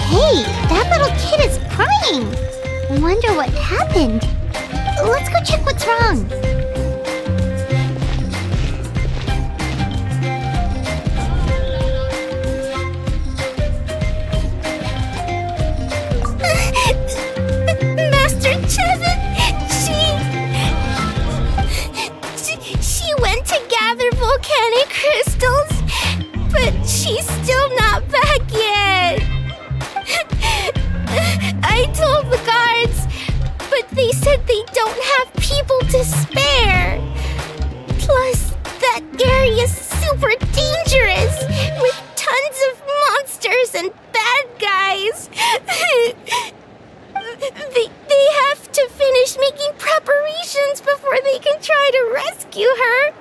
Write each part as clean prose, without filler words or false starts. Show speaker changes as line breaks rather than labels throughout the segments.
Hey, that little kid is crying. I wonder what happened. Let's go check what's wrong.
Master Chevin, she went to gather volcanic crystals, but she's still not back yet. I told the guards, but they said they don't have people to spare. Plus, that area's super dangerous, with tons of monsters and bad guys. They have to finish making preparations before they can try to rescue her.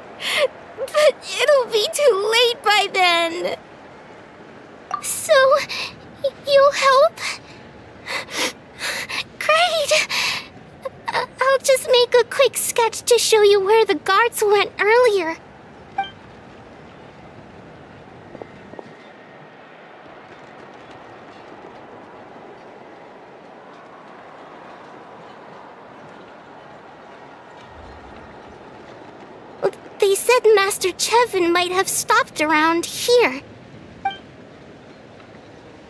But it'll be too late by then. So, you'll help? Great! I'll just make a quick sketch to show you where the guards went earlier. They said Master Chevin might have stopped around here.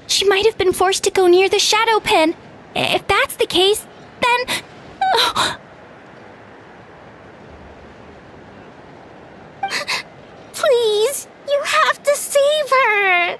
She might have been forced to go near the shadow pen. If that's the case, then...
Please, you have to save her!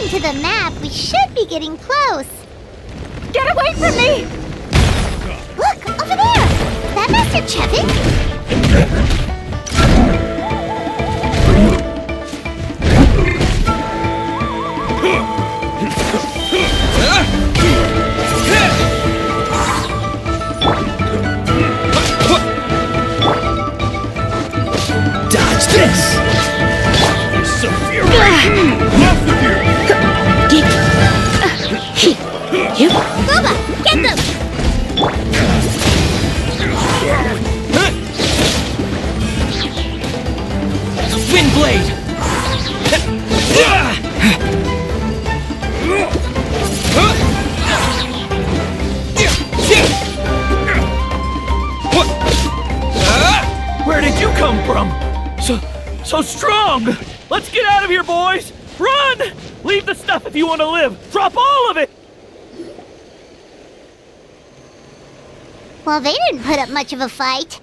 To the map, we should be getting close.
Get away from me!
Look, over there! Is that Master Chevin?
Dodge this! So furious! Off with you!
Boba, get them!
Wind blade! Where did you come from? So strong! Let's get out of here, boys! Run! Leave the stuff if you want to live! Drop all of it!
Well, they didn't put up much of a fight.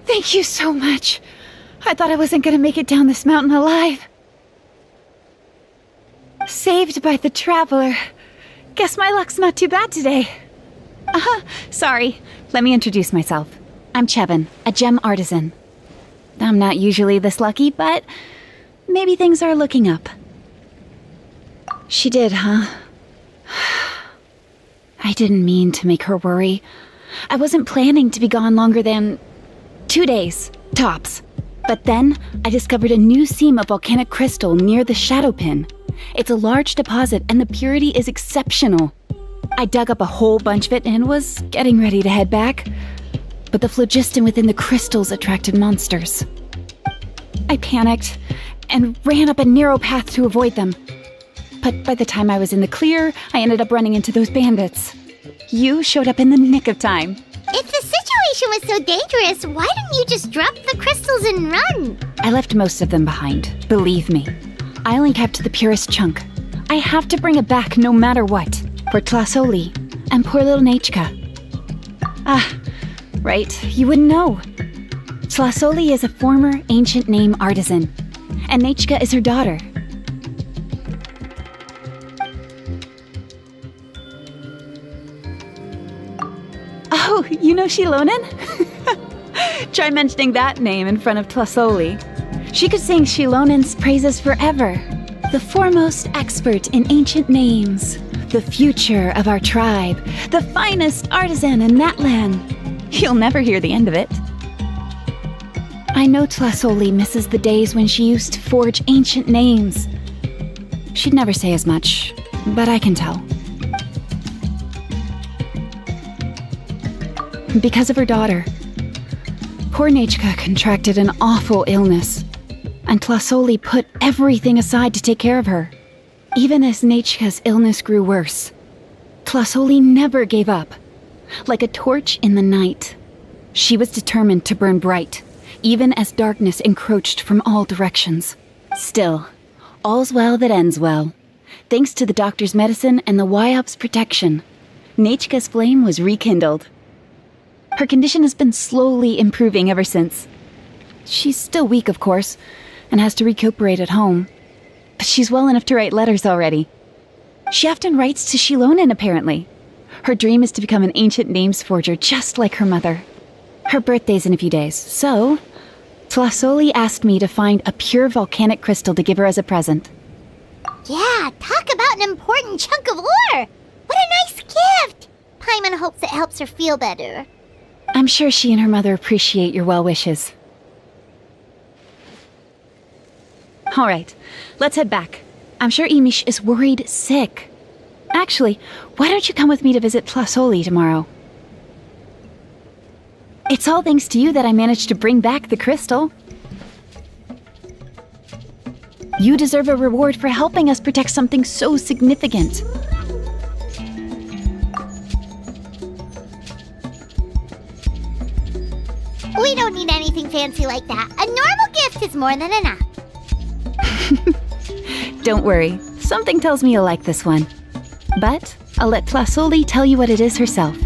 Thank you so much. I thought I wasn't gonna make it down this mountain alive. Saved by the Traveler. Guess my luck's not too bad today. Sorry. Let me introduce myself. I'm Chevin, a gem artisan. I'm not usually this lucky, but maybe things are looking up. She did, huh? I didn't mean to make her worry. I wasn't planning to be gone longer than 2 days, tops. But then I discovered a new seam of volcanic crystal near the shadow pin. It's a large deposit and the purity is exceptional. I dug up a whole bunch of it and was getting ready to head back, but the phlogiston within the crystals attracted monsters. I panicked and ran up a narrow path to avoid them. But by the time I was in the clear, I ended up running into those bandits. You showed up in the nick of time.
If the situation was so dangerous, why didn't you just drop the crystals and run?
I left most of them behind, believe me. I only kept the purest chunk. I have to bring it back no matter what. For Tlasoli and poor little Nechka. Ah, right, you wouldn't know. Tlasoli is a former ancient name artisan, and Nechka is her daughter. Oh, you know Shilonen? Try mentioning that name in front of Tlasoli. She could sing Shilonen's praises forever. The foremost expert in ancient names. The future of our tribe. The finest artisan in that land. You'll never hear the end of it. I know Tlasoli misses the days when she used to forge ancient names. She'd never say as much, but I can tell. Because of her daughter. Poor Nechka contracted an awful illness, and Tlasoli put everything aside to take care of her. Even as Nechka's illness grew worse, Tlasoli never gave up. Like a torch in the night, she was determined to burn bright, even as darkness encroached from all directions. Still, all's well that ends well. Thanks to the doctor's medicine and the Wyop's protection, Nechka's flame was rekindled. Her condition has been slowly improving ever since. She's still weak, of course, and has to recuperate at home. But she's well enough to write letters already. She often writes to Shilonen, apparently. Her dream is to become an ancient names forger just like her mother. Her birthday's in a few days, so Tlasoli asked me to find a pure volcanic crystal to give her as a present.
Yeah, talk about an important chunk of ore! What a nice gift! Paimon hopes it helps her feel better.
I'm sure she and her mother appreciate your well wishes. All right, let's head back. I'm sure Imish is worried sick. Actually, why don't you come with me to visit Tlasoli tomorrow? It's all thanks to you that I managed to bring back the crystal. You deserve a reward for helping us protect something so significant.
We don't need anything fancy like that. A normal gift is more than enough.
Don't worry, something tells me you'll like this one. But I'll let Tlasoli tell you what it is herself.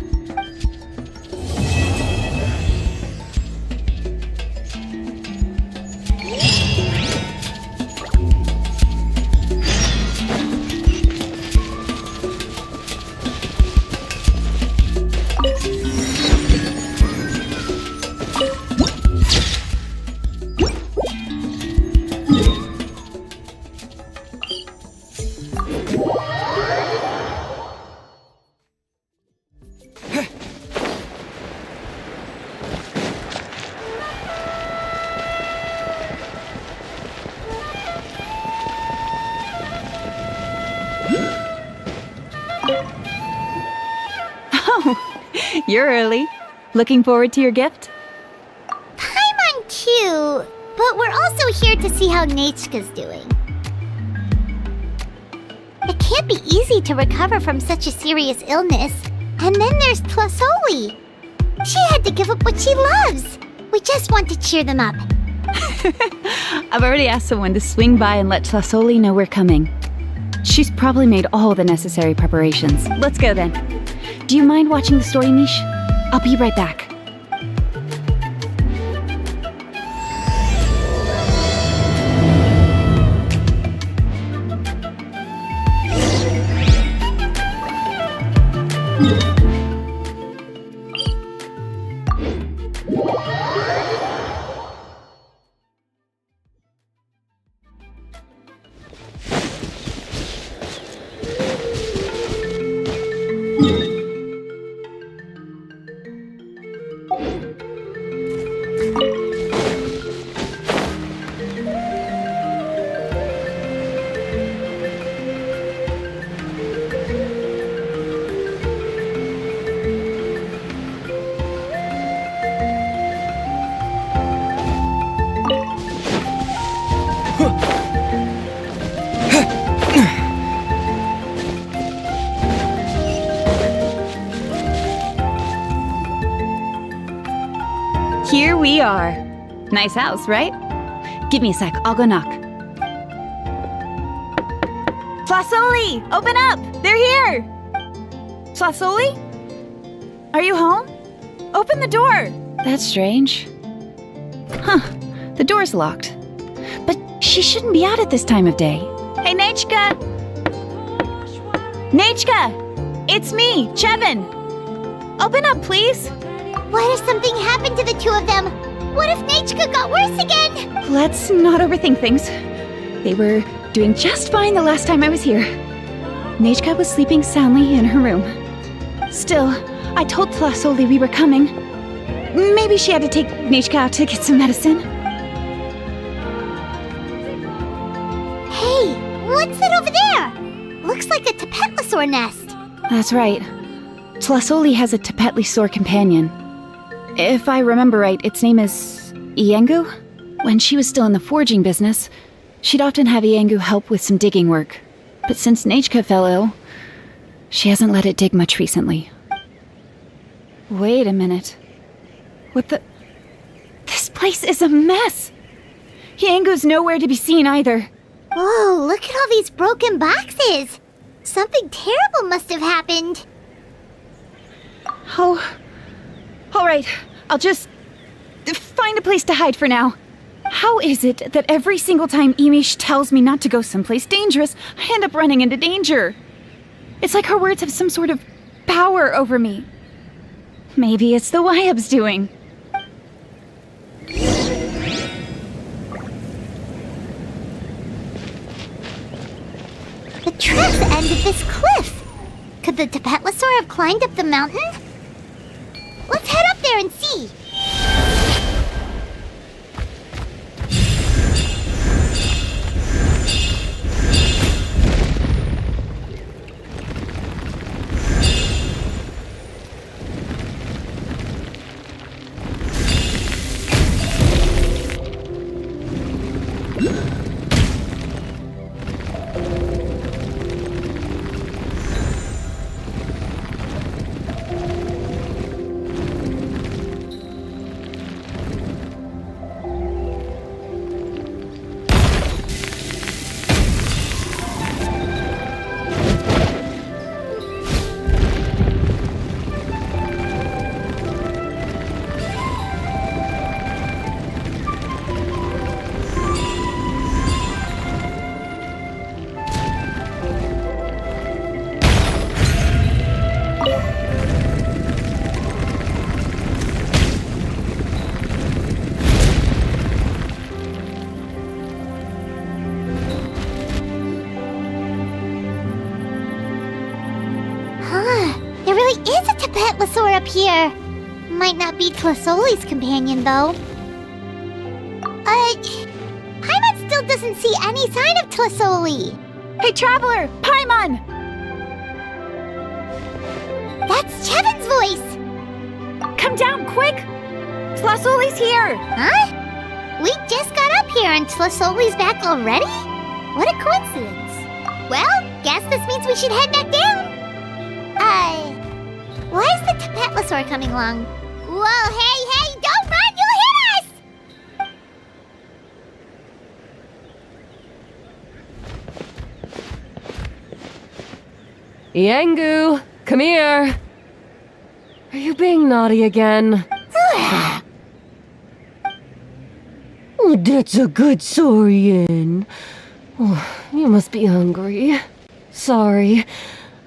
You're early. Looking forward to your gift?
Paimon too, but we're also here to see how Nechka's doing. It can't be easy to recover from such a serious illness. And then there's Tlasoli. She had to give up what she loves. We just want to cheer them up.
I've already asked someone to swing by and let Tlasoli know we're coming. She's probably made all the necessary preparations. Let's go then. Do you mind watching the story, Mish? I'll be right back. are. Nice house, right? Give me a sec, I'll go knock. Flasoli, open up! They're here! Flasoli? Are you home? Open the door! That's strange. Huh, the door's locked. But she shouldn't be out at this time of day. Hey, Nechka! Nechka! It's me, Chevin! Open up, please!
What if something happened to the two of them? What if Nechka got worse again?
Let's not overthink things. They were doing just fine the last time I was here. Nechka was sleeping soundly in her room. Still, I told Flasoli we were coming. Maybe she had to take Nechka out to get some medicine.
Hey, what's that over there? Looks like a Tapetlosaur nest.
That's right. Flasoli has a Tapetlosaur companion. If I remember right, its name is Iengu? When she was still in the forging business, she'd often have Iengu help with some digging work. But since Nechka fell ill, she hasn't let it dig much recently. Wait a minute. What the... This place is a mess! Iengu's nowhere to be seen either.
Whoa, look at all these broken boxes. Something terrible must have happened.
Oh... Alright, I'll just... find a place to hide for now. How is it that every single time Imish tells me not to go someplace dangerous, I end up running into danger? It's like her words have some sort of power over me. Maybe it's the Wyab's doing.
The tracks end at this cliff. Could the Tapetlosaur have climbed up the mountain? Let's head up there and see. There really is a Tapetlosaur up here. Might not be Tlasoli's companion, though. Paimon still doesn't see any sign of Tlasoli.
Hey, Traveler! Paimon!
That's Chevin's voice.
Come down, quick! Tlasoli's here!
Huh? We just got up here and Tlasoli's back already? What a coincidence. Well, guess this means we should head back down. Why is the Tapetlosaur coming along? Whoa, hey, don't run! You'll hit us!
Iengu, come here. Are you being naughty again? Oh, that's a good saurian. Oh, you must be hungry. Sorry.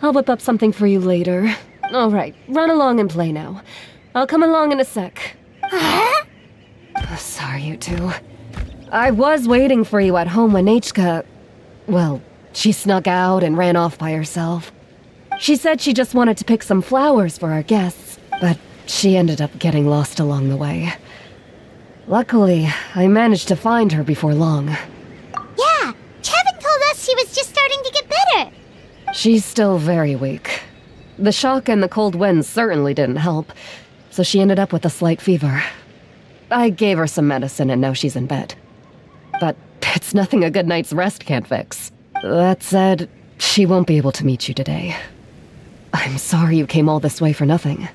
I'll whip up something for you later. All right, run along and play now. I'll come along in a sec. Sorry, you two. I was waiting for you at home when Nechka... Well, she snuck out and ran off by herself. She said she just wanted to pick some flowers for our guests, but she ended up getting lost along the way. Luckily, I managed to find her before long.
Yeah, Chevin told us she was just starting to get better.
She's still very weak. The shock and the cold winds certainly didn't help, so she ended up with a slight fever. I gave her some medicine and now she's in bed. But it's nothing a good night's rest can't fix. That said, she won't be able to meet you today. I'm sorry you came all this way for nothing.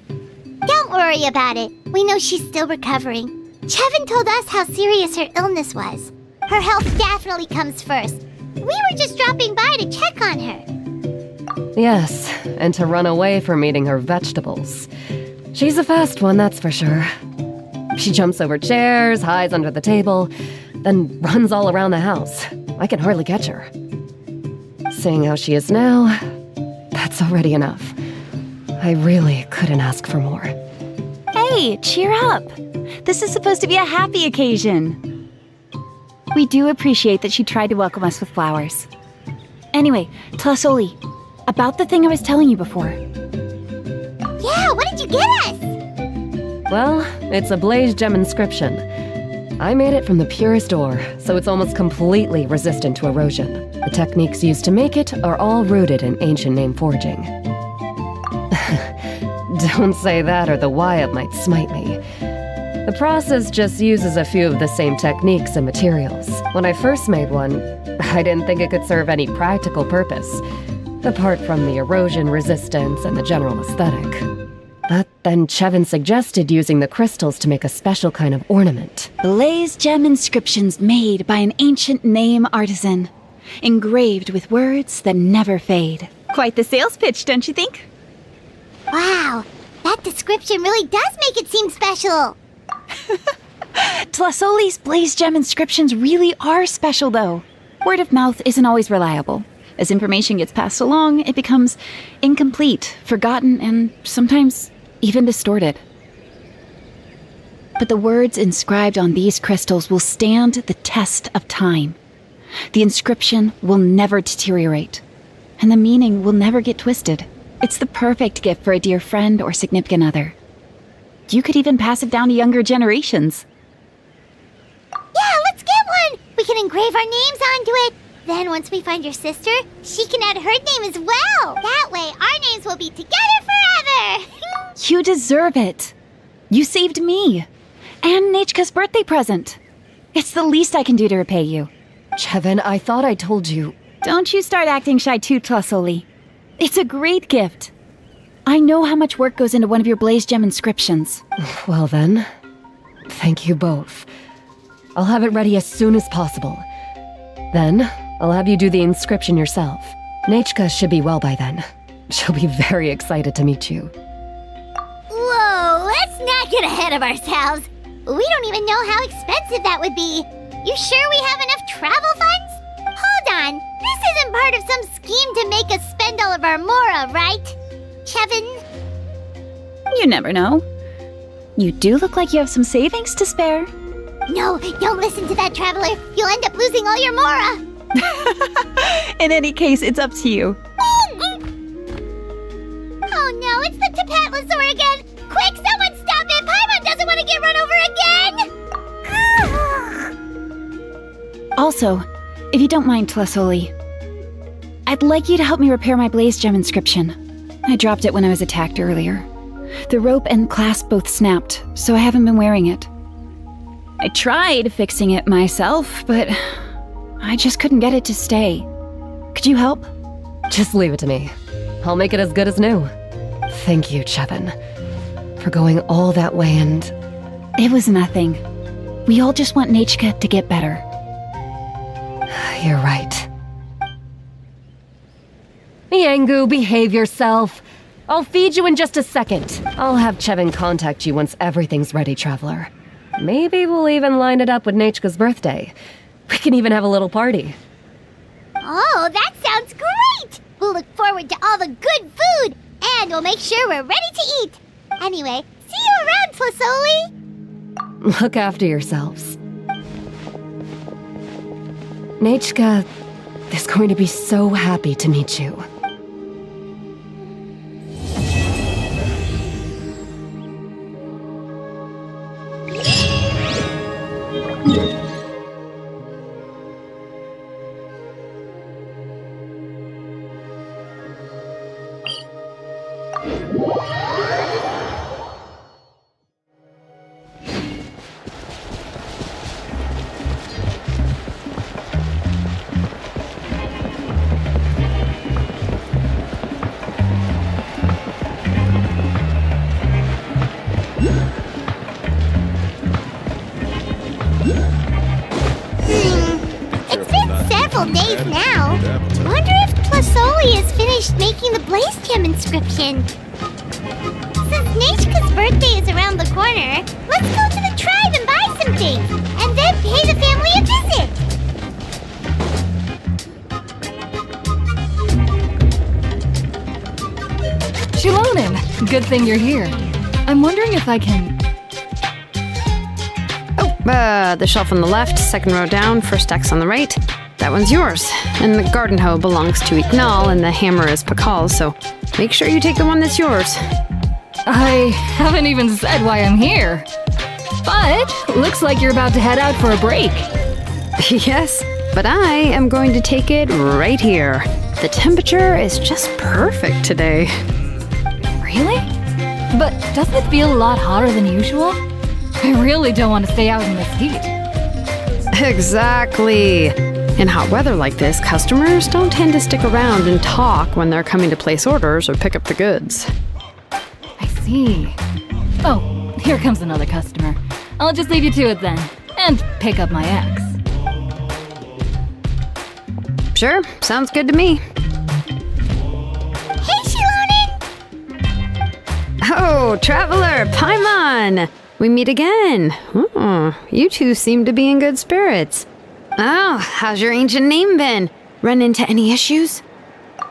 Don't worry about it. We know she's still recovering. Chevin told us how serious her illness was. Her health definitely comes first. We were just dropping by to check on her.
Yes, and to run away from eating her vegetables. She's a fast one, that's for sure. She jumps over chairs, hides under the table, then runs all around the house. I can hardly catch her. Seeing how she is now, that's already enough. I really couldn't ask for more.
Hey, cheer up! This is supposed to be a happy occasion. We do appreciate that she tried to welcome us with flowers. Anyway, Tlasoli, about the thing I was telling you before.
Yeah, what did you get us?
Well, it's a blaze gem inscription. I made it from the purest ore, so it's almost completely resistant to erosion. The techniques used to make it are all rooted in ancient name forging. Don't say that or the Wyatt might smite me. The process just uses a few of the same techniques and materials. When I first made one, I didn't think it could serve any practical purpose, apart from the erosion resistance and the general aesthetic. But then Chevin suggested using the crystals to make a special kind of ornament.
Blaze gem inscriptions made by an ancient name artisan, engraved with words that never fade. Quite the sales pitch, don't you think?
Wow, that description really does make it seem special.
Tlasoli's blaze gem inscriptions really are special, though. Word of mouth isn't always reliable. As information gets passed along, it becomes incomplete, forgotten, and sometimes even distorted. But the words inscribed on these crystals will stand the test of time. The inscription will never deteriorate, and the meaning will never get twisted. It's the perfect gift for a dear friend or significant other. You could even pass it down to younger generations.
Yeah, let's get one! We can engrave our names onto it. Then once we find your sister, she can add her name as well. That way, our names will be together forever.
You deserve it. You saved me. And Nechka's birthday present. It's the least I can do to repay you.
Chevin, I thought I told you.
Don't you start acting shy too, Tlasoli. It's a great gift. I know how much work goes into one of your blaze gem inscriptions.
Well then, thank you both. I'll have it ready as soon as possible. Then, I'll have you do the inscription yourself. Nechka should be well by then. She'll be very excited to meet you.
Whoa, let's not get ahead of ourselves. We don't even know how expensive that would be. You sure we have enough travel funds? Hold on, this isn't part of some scheme to make us spend all of our mora, right? Chevin?
You never know. You do look like you have some savings to spare.
No, don't listen to that traveler. You'll end up losing all your mora.
In any case, it's up to you.
Oh no, it's the Tapatlosaur again! Quick, someone stop it! Paimon doesn't want to get run over again!
Also, if you don't mind, Tlasoli, I'd like you to help me repair my blaze gem inscription. I dropped it when I was attacked earlier. The rope and clasp both snapped, so I haven't been wearing it. I tried fixing it myself, but I just couldn't get it to stay. Could you help?
Just leave it to me. I'll make it as good as new. Thank you, Chevin, for going all that way and...
It was nothing. We all just want Nechka to get better.
You're right. Miangu, behave yourself. I'll feed you in just a second. I'll have Chevin contact you once everything's ready, Traveler. Maybe we'll even line it up with Nechka's birthday. We can even have a little party.
Oh, that sounds great! We'll look forward to all the good food, and we'll make sure we're ready to eat. Anyway, see you around, Tlasoli!
Look after yourselves. Nechka is going to be so happy to meet you.
finished making the Blaze Gem inscription. Since Nechka's birthday is around the corner, let's go to the tribe and buy some things, and then pay the family a visit.
Shilonin, good thing you're here. I'm wondering if I can...
The shelf on the left, second row down, first X on the right. That one's yours. And the garden hoe belongs to Ignal, and the hammer is Pakal's, so make sure you take the one that's yours.
I haven't even said why I'm here. But looks like you're about to head out for a break.
Yes, but I am going to take it right here. The temperature is just perfect today.
Really? But doesn't it feel a lot hotter than usual? I really don't want to stay out in this heat.
Exactly. In hot weather like this, customers don't tend to stick around and talk when they're coming to place orders or pick up the goods.
I see. Oh, here comes another customer. I'll just leave you to it then, and pick up my axe.
Sure, sounds good to me.
Hey, Shilonin!
Oh, Traveler, Paimon! We meet again. Oh, you two seem to be in good spirits. Oh, how's your ancient name been? Run into any issues?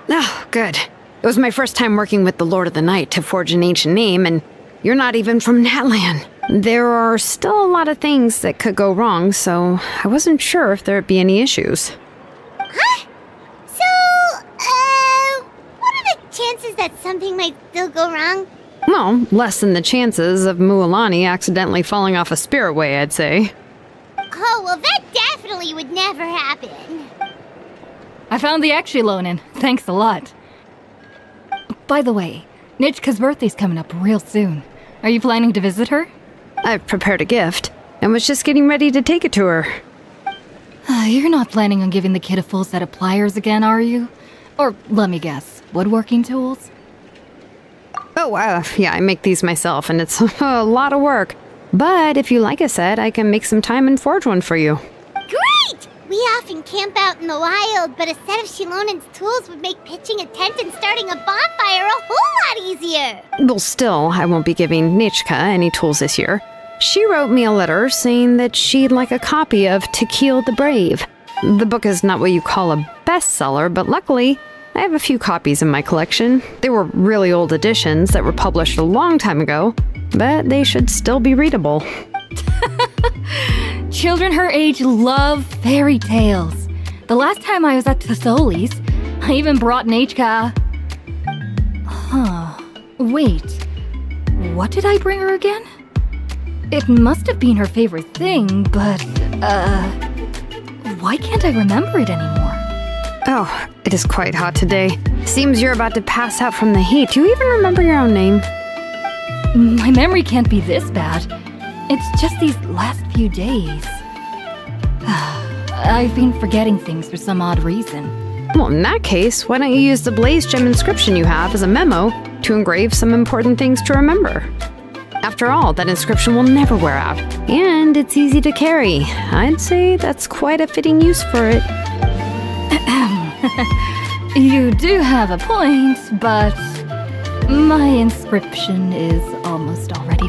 Oh, good. It was my first time working with the Lord of the Night to forge an ancient name, and you're not even from Natlan. There are still a lot of things that could go wrong, so I wasn't sure if there'd be any issues.
Huh? So, what are the chances that something might still go wrong?
Well, less than the chances of Mualani accidentally falling off a spirit way, I'd say.
Oh, well, that definitely would never happen.
I found the axe, Shilonin. Thanks a lot. By the way, Nitchka's birthday's coming up real soon. Are you planning to visit her?
I've prepared a gift, and was just getting ready to take it to her.
You're not planning on giving the kid a full set of pliers again, are you? Or, let me guess, woodworking tools?
Oh, yeah, I make these myself, and it's a lot of work. But if you like a set, I can make some time and forge one for you.
Great! We often camp out in the wild, but a set of Shilonin's tools would make pitching a tent and starting a bonfire a whole lot easier.
Well, still, I won't be giving Nechka any tools this year. She wrote me a letter saying that she'd like a copy of Tequil the Brave. The book is not what you call a bestseller, but luckily, I have a few copies in my collection. They were really old editions that were published a long time ago, but they should still be readable.
Children her age love fairy tales. The last time I was at Thesoli's, I even brought Nechka. Wait. What did I bring her again? It must have been her favorite thing, but, why can't I remember it anymore?
Oh, it is quite hot today. Seems you're about to pass out from the heat. Do you even remember your own name?
My memory can't be this bad. It's just these last few days. I've been forgetting things for some odd reason.
Well, in that case, why don't you use the Blaze Gem inscription you have as a memo to engrave some important things to remember? After all, that inscription will never wear out, and it's easy to carry. I'd say that's quite a fitting use for it.
You do have a point, but my inscription is almost all ready.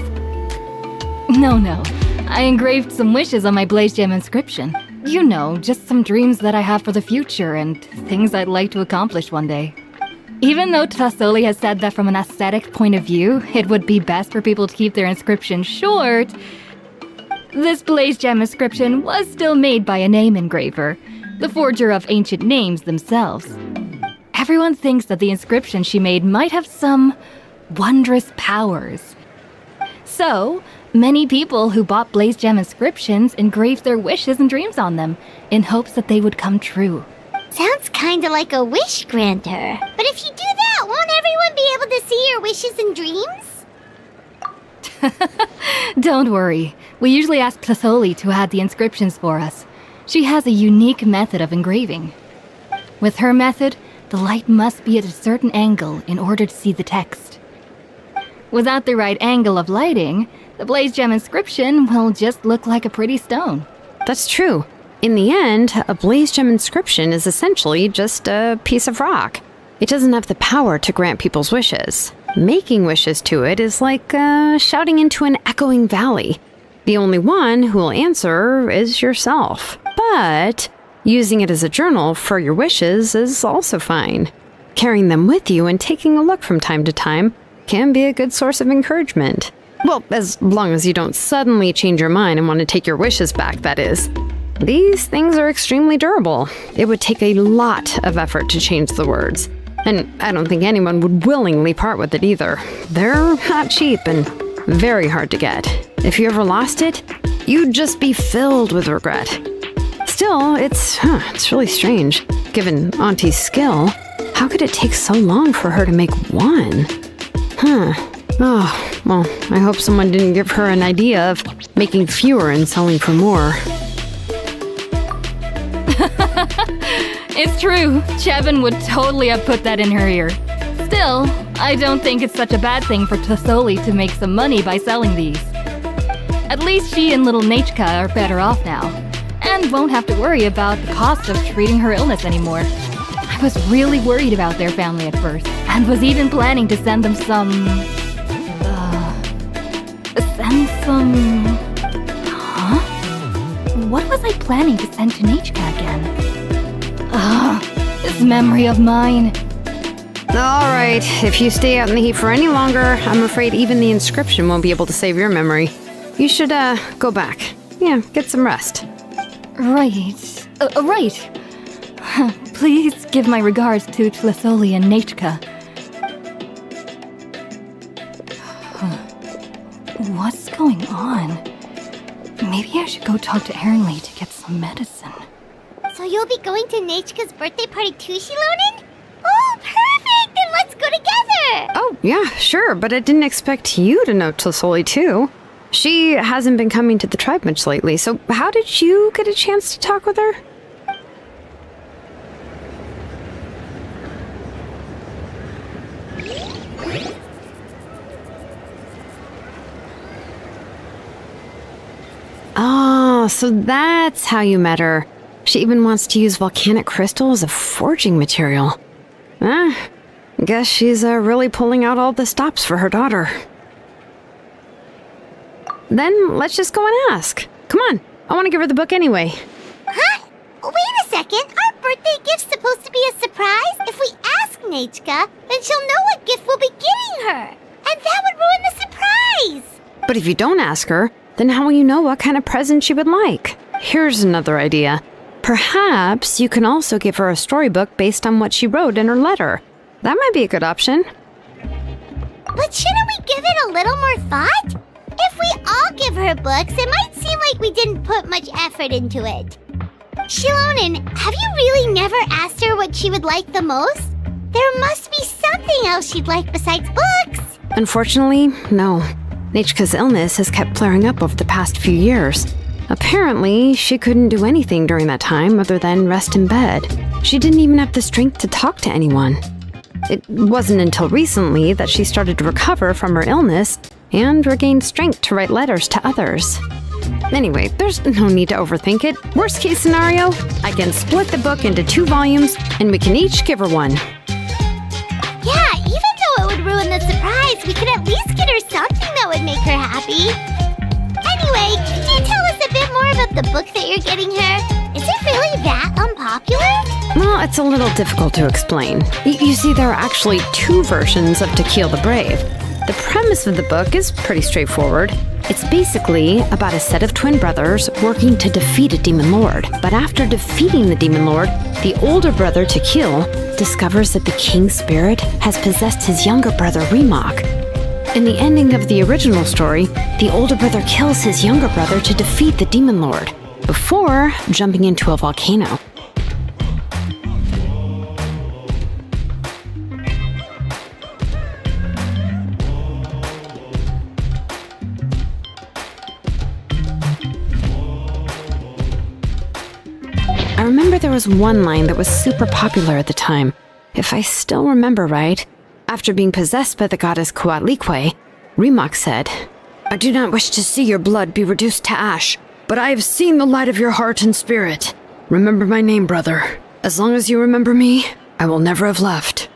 No, I engraved some wishes on my Blaze Gem inscription. You know, just some dreams that I have for the future and things I'd like to accomplish one day. Even though Tassoli has said that from an aesthetic point of view, it would be best for people to keep their inscription short, this Blaze Gem inscription was still made by a name engraver, the forger of ancient names themselves. Everyone thinks that the inscription she made might have some wondrous powers. So, many people who bought Blaze Gem inscriptions engraved their wishes and dreams on them, in hopes that they would come true.
Sounds kinda like a wish granter. But if you do that, won't everyone be able to see your wishes and dreams?
Don't worry. We usually ask Tassoli to add the inscriptions for us. She has a unique method of engraving. With her method, the light must be at a certain angle in order to see the text. Without the right angle of lighting, the Blaze Gem inscription will just look like a pretty stone.
That's true. In the end, a Blaze Gem inscription is essentially just a piece of rock. It doesn't have the power to grant people's wishes. Making wishes to it is like shouting into an echoing valley. The only one who will answer is yourself. But using it as a journal for your wishes is also fine. Carrying them with you and taking a look from time to time can be a good source of encouragement. Well, as long as you don't suddenly change your mind and want to take your wishes back, that is. These things are extremely durable. It would take a lot of effort to change the words. And I don't think anyone would willingly part with it either. They're not cheap and very hard to get. If you ever lost it, you'd just be filled with regret. Still, it's really strange. Given Auntie's skill, how could it take so long for her to make one? Oh, well, I hope someone didn't give her an idea of making fewer and selling for more.
It's true. Chevin would totally have put that in her ear. Still, I don't think it's such a bad thing for Tlasoli to make some money by selling these. At least she and little Nachka are better off now, and won't have to worry about the cost of treating her illness anymore. I was really worried about their family at first, and was even planning to send them What was I planning to send to Nachka again? This memory of mine.
Alright, if you stay out in the heat for any longer, I'm afraid even the inscription won't be able to save your memory. You should, go back. Yeah, get some rest.
Right. Right. Please give my regards to Tlasoli and Nachka. What's going on? Maybe I should go talk to Ernly to get some medicine.
So you'll be going to Nachka's birthday party too, Shilonen? Oh, perfect! Then let's go together!
Oh, yeah, sure, but I didn't expect you to know Tlasoli too. She hasn't been coming to the tribe much lately, so how did you get a chance to talk with her? Oh, so that's how you met her. She even wants to use volcanic crystal as a forging material. Guess she's really pulling out all the stops for her daughter. Then let's just go and ask. Come on, I want to give her the book anyway.
Huh? Wait a second. Our birthday gift's supposed to be a surprise? If we ask Nachka, then she'll know what gift we'll be getting her. And that would ruin the surprise.
But if you don't ask her, then how will you know what kind of present she would like? Here's another idea. Perhaps you can also give her a storybook based on what she wrote in her letter. That might be a good option.
But shouldn't we give it a little more thought? If we all give her books, it might seem like we didn't put much effort into it. Shilonen, have you really never asked her what she would like the most? There must be something else she'd like besides books.
Unfortunately, no. Nachka's illness has kept flaring up over the past few years. Apparently, she couldn't do anything during that time other than rest in bed. She didn't even have the strength to talk to anyone. It wasn't until recently that she started to recover from her illness and regained strength to write letters to others. Anyway, there's no need to overthink it. Worst case scenario, I can split the book into 2 volumes and we can each give her one.
Yeah, even though it would ruin the surprise, we could at least get her something that would make her happy. Anyway, could you tell us a bit more about the book that you're getting her? Is it really that unpopular?
Well, it's a little difficult to explain. You see, there are actually 2 versions of To Kill the Brave. The premise of the book is pretty straightforward. It's basically about a set of twin brothers working to defeat a demon lord. But after defeating the demon lord, the older brother, To Kill, discovers that the king's spirit has possessed his younger brother, Remak. In the ending of the original story, the older brother kills his younger brother to defeat the demon lord, before jumping into a volcano. I remember there was one line that was super popular at the time. If I still remember right, after being possessed by the goddess Coatlicue, Remak said, "I do not wish to see your blood be reduced to ash, but I have seen the light of your heart and spirit. Remember my name, brother. As long as you remember me, I will never have left."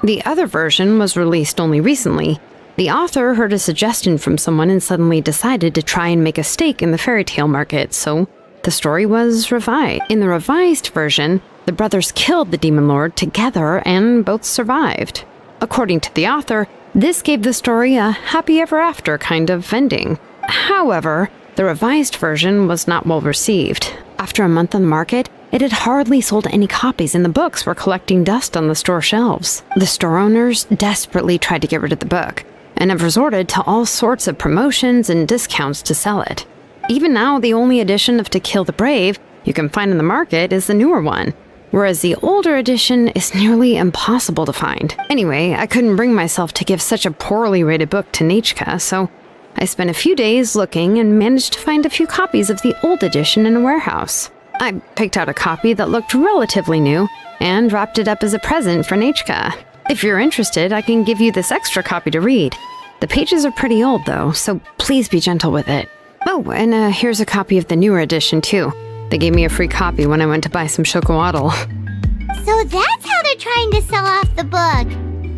The other version was released only recently. The author heard a suggestion from someone and suddenly decided to try and make a stake in the fairy tale market, so the story was revised. In the revised version, the brothers killed the demon lord together and both survived. According to the author, this gave the story a happy ever after kind of ending. However, the revised version was not well received. After a month on the market, it had hardly sold any copies and the books were collecting dust on the store shelves. The store owners desperately tried to get rid of the book and have resorted to all sorts of promotions and discounts to sell it. Even now, the only edition of To Kill the Brave you can find in the market is the newer one, whereas the older edition is nearly impossible to find. Anyway, I couldn't bring myself to give such a poorly rated book to Nechka, so I spent a few days looking and managed to find a few copies of the old edition in a warehouse. I picked out a copy that looked relatively new and wrapped it up as a present for Nechka. If you're interested, I can give you this extra copy to read. The pages are pretty old though, so please be gentle with it. Oh, and here's a copy of the newer edition too. They gave me a free copy when I went to buy some chocowaddle.
So that's how they're trying to sell off the book.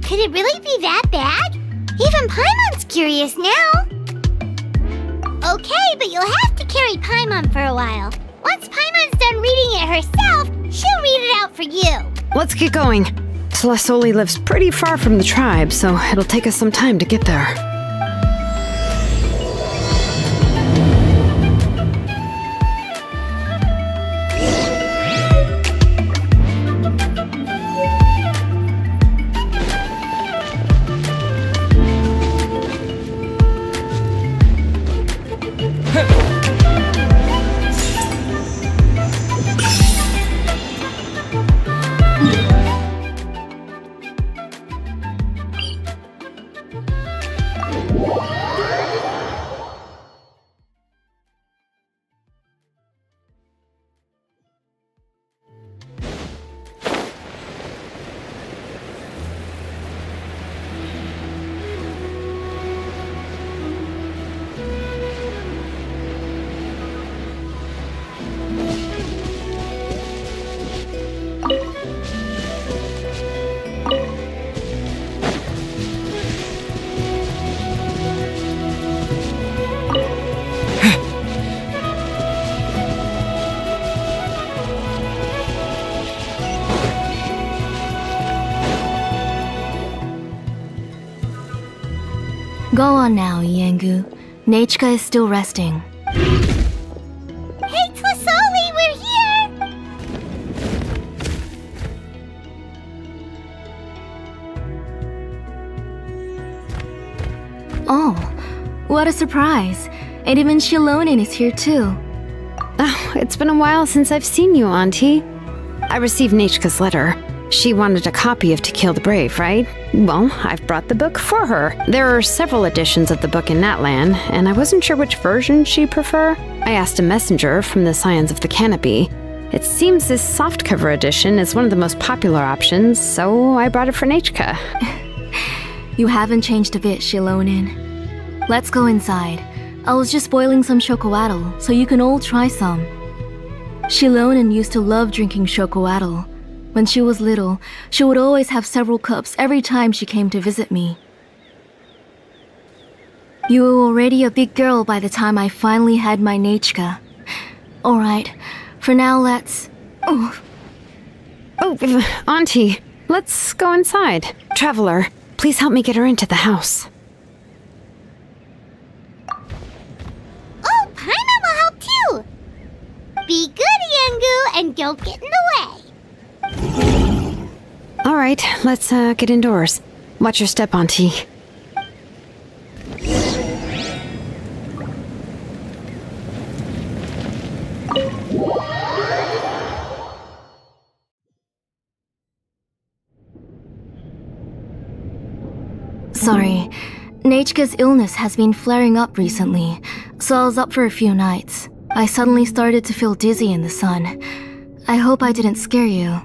Could it really be that bad? Even Paimon's curious now. Okay, but you'll have to carry Paimon for a while. Once Paimon's done reading it herself, she'll read it out for you.
Let's get going. Celestoli lives pretty far from the tribe, so it'll take us some time to get there.
Go on now, Yengu. Nechka is still resting.
Hey, Tlasoli, we're here!
Oh, what a surprise. And even Shilonin is here too.
Oh, it's been a while since I've seen you, Auntie. I received Nechka's letter. She wanted a copy of To Kill the Brave, right? Well, I've brought the book for her. There are several editions of the book in Natlan, and I wasn't sure which version she'd prefer. I asked a messenger from the Scions of the Canopy. It seems this softcover edition is one of the most popular options, so I brought it for Nechka.
You haven't changed a bit, Shilonin. Let's go inside. I was just boiling some chocowaddle, so you can all try some. Shilonin used to love drinking chocowaddle. When she was little, she would always have several cups every time she came to visit me. You were already a big girl by the time I finally had my Nechka. Alright, for now let's...
Oh, Auntie, let's go inside. Traveler, please help me get her into the house.
Oh, Paimon will help too! Be good, Yengu, and don't get in the way.
All right, let's get indoors. Watch your step, Auntie.
Sorry, Nechka's illness has been flaring up recently, so I was up for a few nights. I suddenly started to feel dizzy in the sun. I hope I didn't scare you.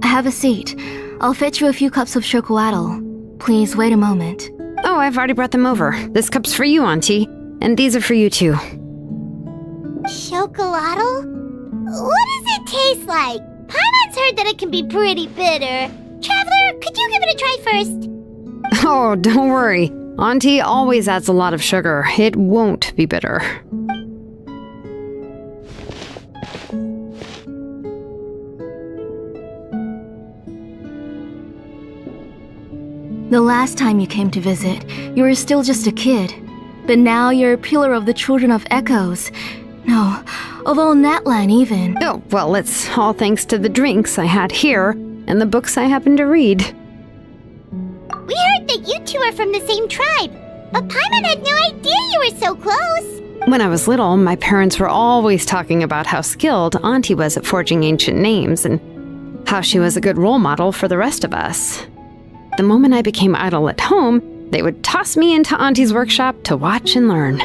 Have a seat. I'll fetch you a few cups of chocowaddle. Please wait a moment.
Oh, I've already brought them over. This cup's for you, Auntie. And these are for you, too.
Chocolatl? What does it taste like? Paimon once heard that it can be pretty bitter. Traveler, could you give it a try first?
Oh, don't worry. Auntie always adds a lot of sugar. It won't be bitter.
The last time you came to visit, you were still just a kid. But now you're a pillar of the children of Echoes. No, of all Natlan even.
Oh, well, it's all thanks to the drinks I had here and the books I happened to read.
We heard that you two are from the same tribe, but Paimon had no idea you were so close.
When I was little, my parents were always talking about how skilled Auntie was at forging ancient names and how she was a good role model for the rest of us. The moment I became idle at home, they would toss me into Auntie's workshop to watch and learn.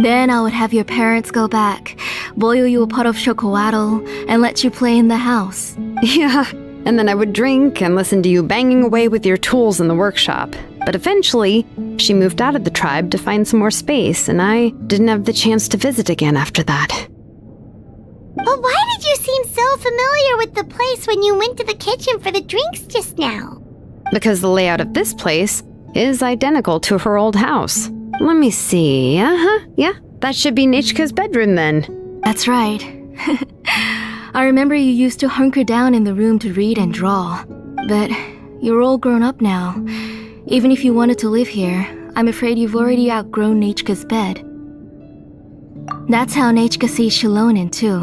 Then I would have your parents go back, boil you a pot of chocolatl, and let you play in the house.
Yeah, and then I would drink and listen to you banging away with your tools in the workshop. But eventually, she moved out of the tribe to find some more space, and I didn't have the chance to visit again after that.
But why did you seem so familiar with the place when you went to the kitchen for the drinks just now?
Because the layout of this place is identical to her old house. Let me see. Yeah, that should be Nechka's bedroom then.
That's right. I remember you used to hunker down in the room to read and draw. But you're all grown up now. Even if you wanted to live here, I'm afraid you've already outgrown Nechka's bed. That's how Nechka sees Shilonen too.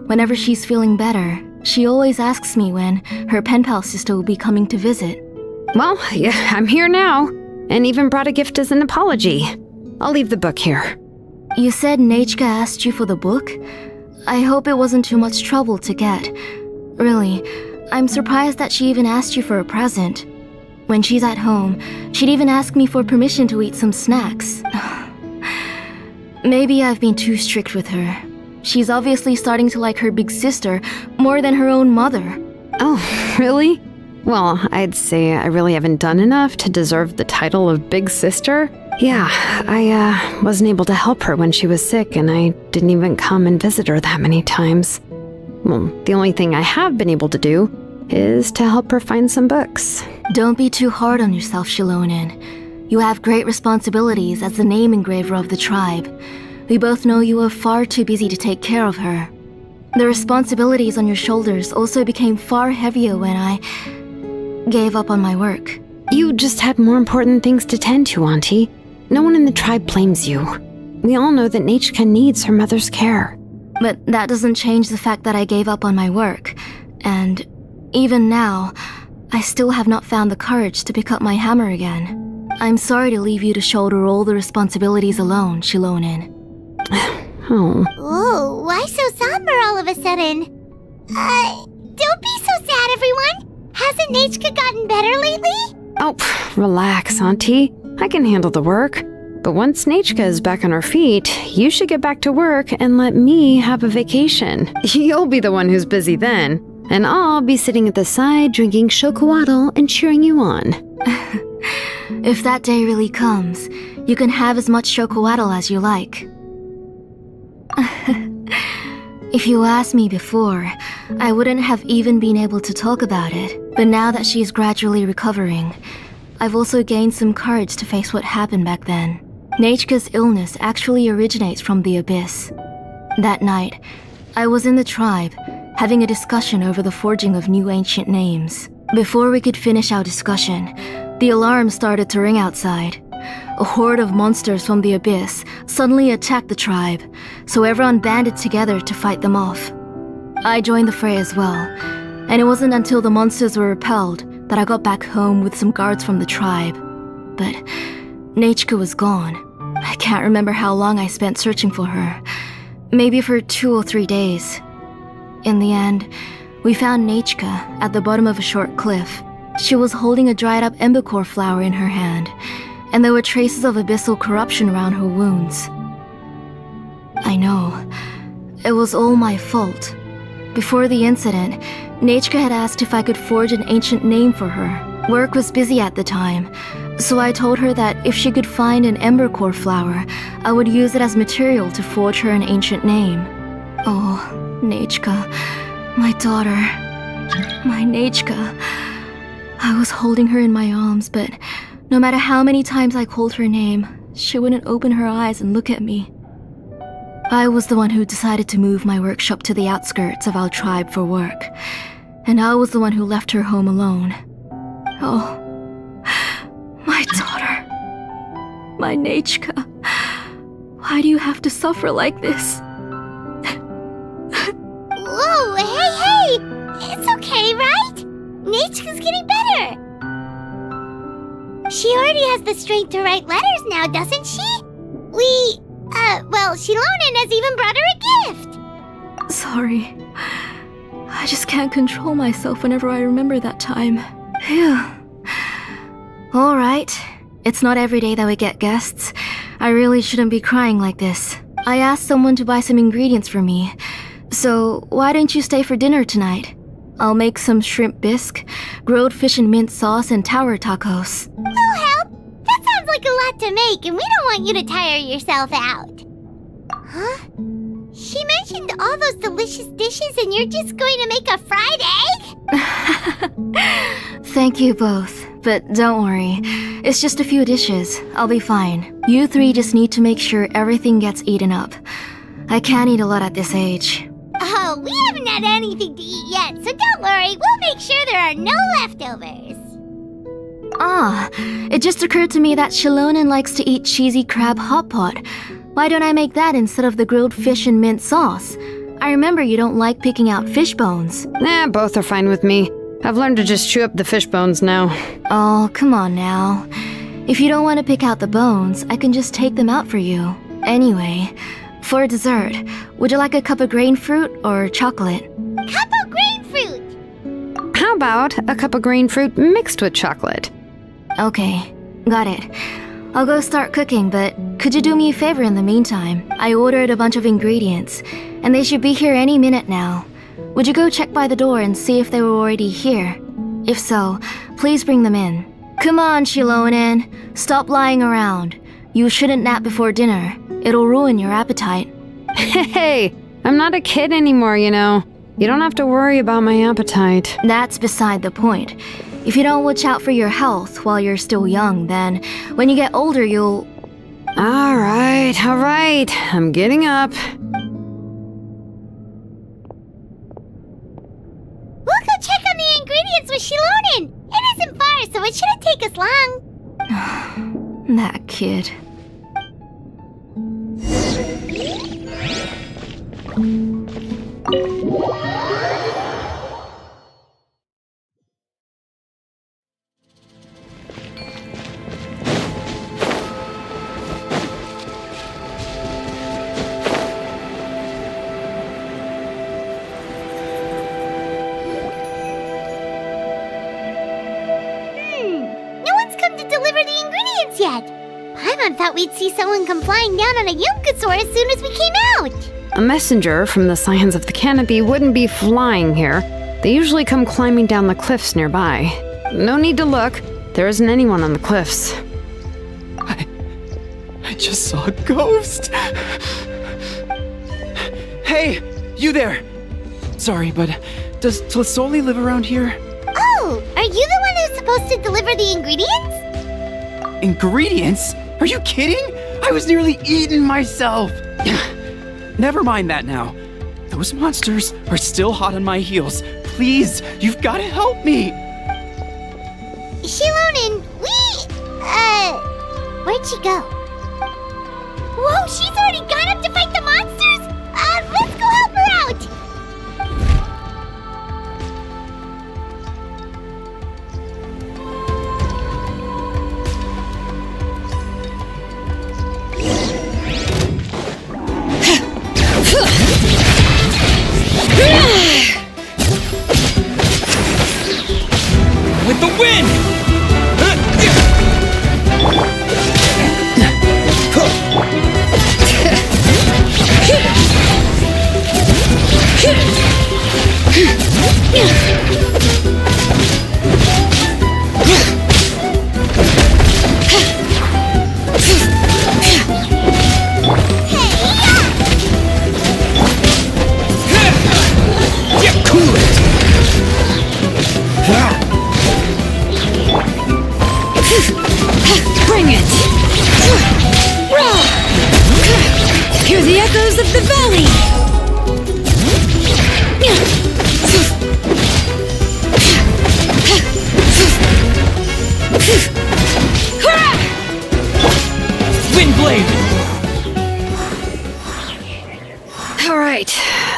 Whenever she's feeling better, she always asks me when her pen pal sister will be coming to visit.
Well, yeah, I'm here now, and even brought a gift as an apology. I'll leave the book here.
You said Nechka asked you for the book? I hope it wasn't too much trouble to get. Really, I'm surprised that she even asked you for a present. When she's at home, she'd even ask me for permission to eat some snacks. Maybe I've been too strict with her. She's obviously starting to like her big sister more than her own mother.
Oh, really? Well, I'd say I really haven't done enough to deserve the title of big sister. Yeah, I wasn't able to help her when she was sick, and I didn't even come and visit her that many times. Well, the only thing I have been able to do is to help her find some books.
Don't be too hard on yourself, Shilonen. You have great responsibilities as the name engraver of the tribe. We both know you are far too busy to take care of her. The responsibilities on your shoulders also became far heavier when I gave up on my work.
You just had more important things to tend to, Auntie. No one in the tribe blames you. We all know that Nechka needs her mother's care.
But that doesn't change the fact that I gave up on my work. And even now, I still have not found the courage to pick up my hammer again. I'm sorry to leave you to shoulder all the responsibilities alone, Shilonen.
Oh.
Ooh, why so somber all of a sudden? Don't be so sad, everyone. Hasn't Nechka gotten better lately?
Oh, relax, Auntie. I can handle the work. But once Nechka is back on her feet, you should get back to work and let me have a vacation. You'll be the one who's busy then, and I'll be sitting at the side drinking chocolatl and cheering you on.
If that day really comes, you can have as much chocolatl as you like. If you asked me before, I wouldn't have even been able to talk about it. But now that she's gradually recovering, I've also gained some courage to face what happened back then. Nechka's illness actually originates from the Abyss. That night, I was in the tribe, having a discussion over the forging of new ancient names. Before we could finish our discussion, the alarm started to ring outside. A horde of monsters from the Abyss suddenly attacked the tribe, so everyone banded together to fight them off. I joined the fray as well, and it wasn't until the monsters were repelled that I got back home with some guards from the tribe. But Nechka was gone. I can't remember how long I spent searching for her. Maybe for 2 or 3 days. In the end, we found Nechka at the bottom of a short cliff. She was holding a dried-up embercore flower in her hand, and there were traces of abyssal corruption around her wounds. I know. It was all my fault. Before the incident, Nechka had asked if I could forge an ancient name for her. Work was busy at the time, so I told her that if she could find an embercore flower, I would use it as material to forge her an ancient name. Oh, Nechka, My daughter. My Nechka. I was holding her in my arms, but no matter how many times I called her name, she wouldn't open her eyes and look at me. I was the one who decided to move my workshop to the outskirts of our tribe for work, and I was the one who left her home alone. Oh, my daughter. My Nechka. Why do you have to suffer like this?
Whoa, hey! It's okay, right? Nechka's getting better. She already has the strength to write letters now, doesn't she? Shilonen has even brought her a gift.
Sorry. I just can't control myself whenever I remember that time. Phew. Alright. It's not every day that we get guests. I really shouldn't be crying like this. I asked someone to buy some ingredients for me. So, why don't you stay for dinner tonight? I'll make some shrimp bisque, grilled fish and mint sauce, and tower tacos.
We'll help. That sounds like a lot to make, and we don't want you to tire yourself out. Huh? She mentioned all those delicious dishes, and you're just going to make a fried egg?
Thank you both, but don't worry. It's just a few dishes. I'll be fine. You three just need to make sure everything gets eaten up. I can't eat a lot at this age.
Oh, we haven't had anything to eat yet, so don't worry. We'll make sure there are no leftovers.
It just occurred to me that Shilonen likes to eat cheesy crab hot pot. Why don't I make that instead of the grilled fish and mint sauce? I remember you don't like picking out fish bones.
Both are fine with me. I've learned to just chew up the fish bones now.
Oh, come on now. If you don't want to pick out the bones, I can just take them out for you. Anyway, for dessert, would you like a cup of grain fruit or chocolate?
Cup of grain fruit!
How about a cup of green fruit mixed with chocolate?
Okay, got it. I'll go start cooking, but could you do me a favor in the meantime? I ordered a bunch of ingredients, and they should be here any minute now. Would you go check by the door and see if they were already here? If so, please bring them in. Come on, Shilonen. Stop lying around. You shouldn't nap before dinner. It'll ruin your appetite.
Hey, I'm not a kid anymore, you know. You don't have to worry about my appetite.
That's beside the point. If you don't watch out for your health while you're still young, then when you get older, you'll...
All right. I'm getting up.
We'll go check on the ingredients with Shilonen. It isn't far, so it shouldn't take us long.
That kid.
No one's come to deliver the ingredients yet. Paimon thought we'd see someone come flying down on a Yunkasaur as soon as we came out.
A messenger from the Scions of the Canopy wouldn't be flying here. They usually come climbing down the cliffs nearby. No need to look. There isn't anyone on the cliffs.
I just saw a ghost. Hey, you there. Sorry, but does Tlasoli live around here?
Oh, are you the one who's supposed to deliver the ingredients?
Ingredients? Are you kidding? I was nearly eaten myself. Never mind that now. Those monsters are still hot on my heels. Please, you've got to help me.
Shilonen, where'd she go? Whoa, she's already gone up to fight the monsters? Let's go help her out!
With the wind! Yeah, cool.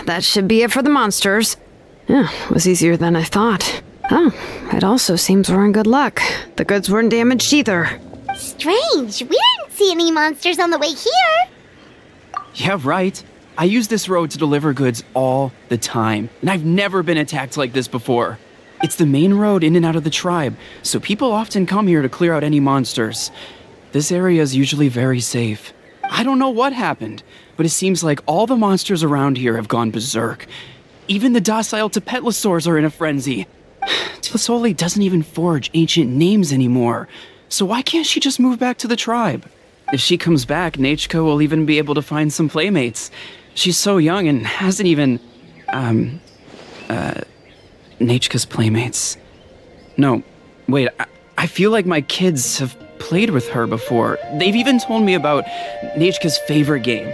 that should be it for the monsters. Yeah, was easier than I thought. Oh, it also seems we're in good luck. The goods weren't damaged either.
Strange. We didn't see any monsters on the way here.
Yeah, right. I use this road to deliver goods all the time, and I've never been attacked like this before. It's the main road in and out of the tribe, so people often come here to clear out any monsters. This area is usually very safe. I don't know what happened, but it seems like all the monsters around here have gone berserk. Even the docile Tepetlosaurs are in a frenzy. Tlisoli doesn't even forge ancient names anymore, so why can't she just move back to the tribe? If she comes back, Nachka will even be able to find some playmates. She's so young and hasn't even... Nachka's playmates. No, wait, I feel like my kids have played with her before. They've even told me about Nachka's favorite game.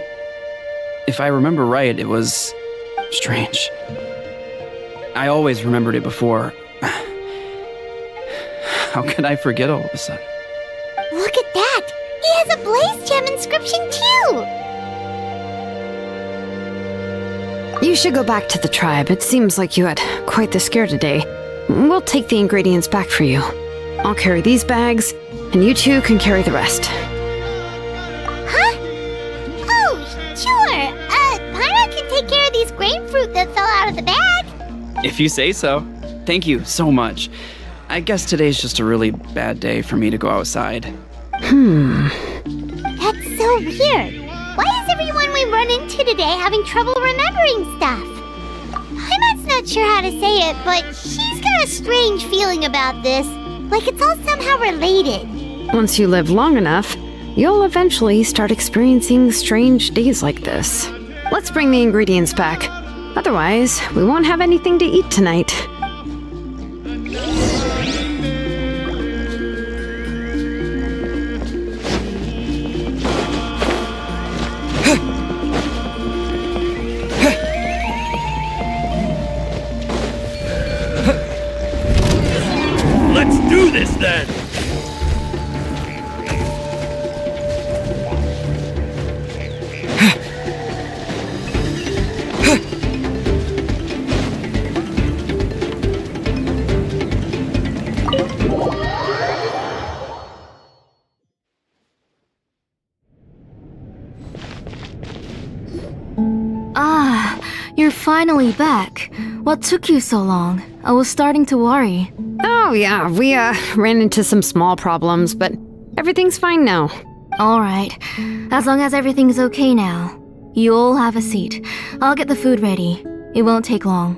If I remember right, it was... strange. I always remembered it before. How could I forget all of a sudden?
Look at that! He has a Blaze Gem inscription too!
You should go back to the tribe. It seems like you had quite the scare today. We'll take the ingredients back for you. I'll carry these bags, and you two can carry the rest.
Huh? Oh, sure. Pyra can take care of these grain fruit that fell out of the bag.
If you say so. Thank you so much. I guess today's just a really bad day for me to go outside.
That's so weird. Why is everyone we run into today having trouble remembering stuff? Paimon's not sure how to say it, but she's got a strange feeling about this. Like it's all somehow related.
Once you live long enough, you'll eventually start experiencing strange days like this. Let's bring the ingredients back. Otherwise, we won't have anything to eat tonight.
Let's do this then!
Ah, you're finally back. What took you so long? I was starting to worry.
Oh yeah, we ran into some small problems, but everything's fine now.
Alright, as long as everything's okay now. You all have a seat. I'll get the food ready. It won't take long.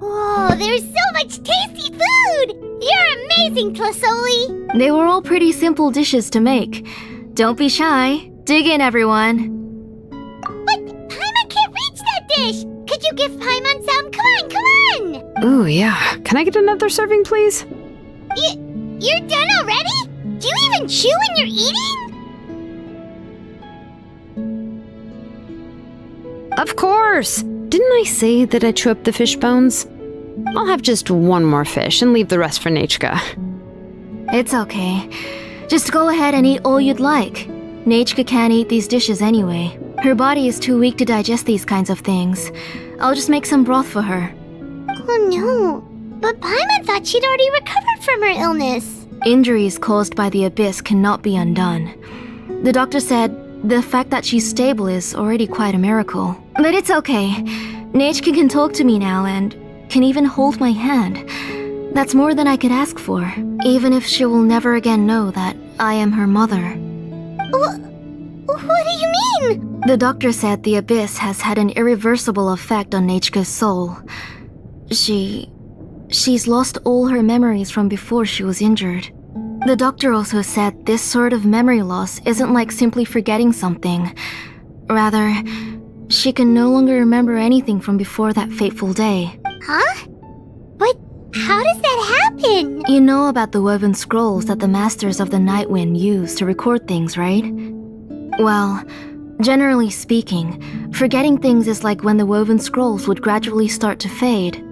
Whoa, there's so much tasty food! You're amazing, Tlisoli!
They were all pretty simple dishes to make. Don't be shy. Dig in, everyone.
But Paimon can't reach that dish! Could you give Paimon some? Come on, come on!
Ooh, yeah. Can I get another serving, please?
You're done already? Do you even chew when you're eating?
Of course! Didn't I say that I chew up the fish bones? I'll have just one more fish and leave the rest for Nachka.
It's okay. Just go ahead and eat all you'd like. Nachka can't eat these dishes anyway. Her body is too weak to digest these kinds of things. I'll just make some broth for her.
Oh no, but Paimon thought she'd already recovered from her illness.
Injuries caused by the abyss cannot be undone. The doctor said the fact that she's stable is already quite a miracle. But it's okay. Nachka can talk to me now and can even hold my hand. That's more than I could ask for, even if she will never again know that I am her mother.
What do you mean?
The doctor said the abyss has had an irreversible effect on Nachka's soul. She's lost all her memories from before she was injured. The doctor also said this sort of memory loss isn't like simply forgetting something. Rather, she can no longer remember anything from before that fateful day.
Huh? But how does that happen?
You know about the woven scrolls that the Masters of the Night Wind use to record things, right? Well, generally speaking, forgetting things is like when the woven scrolls would gradually start to fade.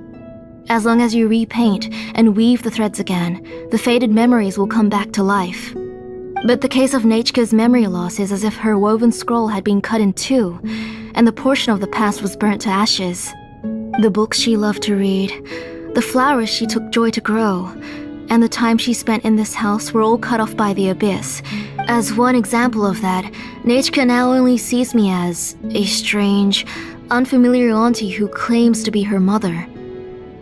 As long as you repaint and weave the threads again, the faded memories will come back to life. But the case of Nechka's memory loss is as if her woven scroll had been cut in two, and the portion of the past was burnt to ashes. The books she loved to read, the flowers she took joy to grow, and the time she spent in this house were all cut off by the abyss. As one example of that, Nechka now only sees me as a strange, unfamiliar auntie who claims to be her mother.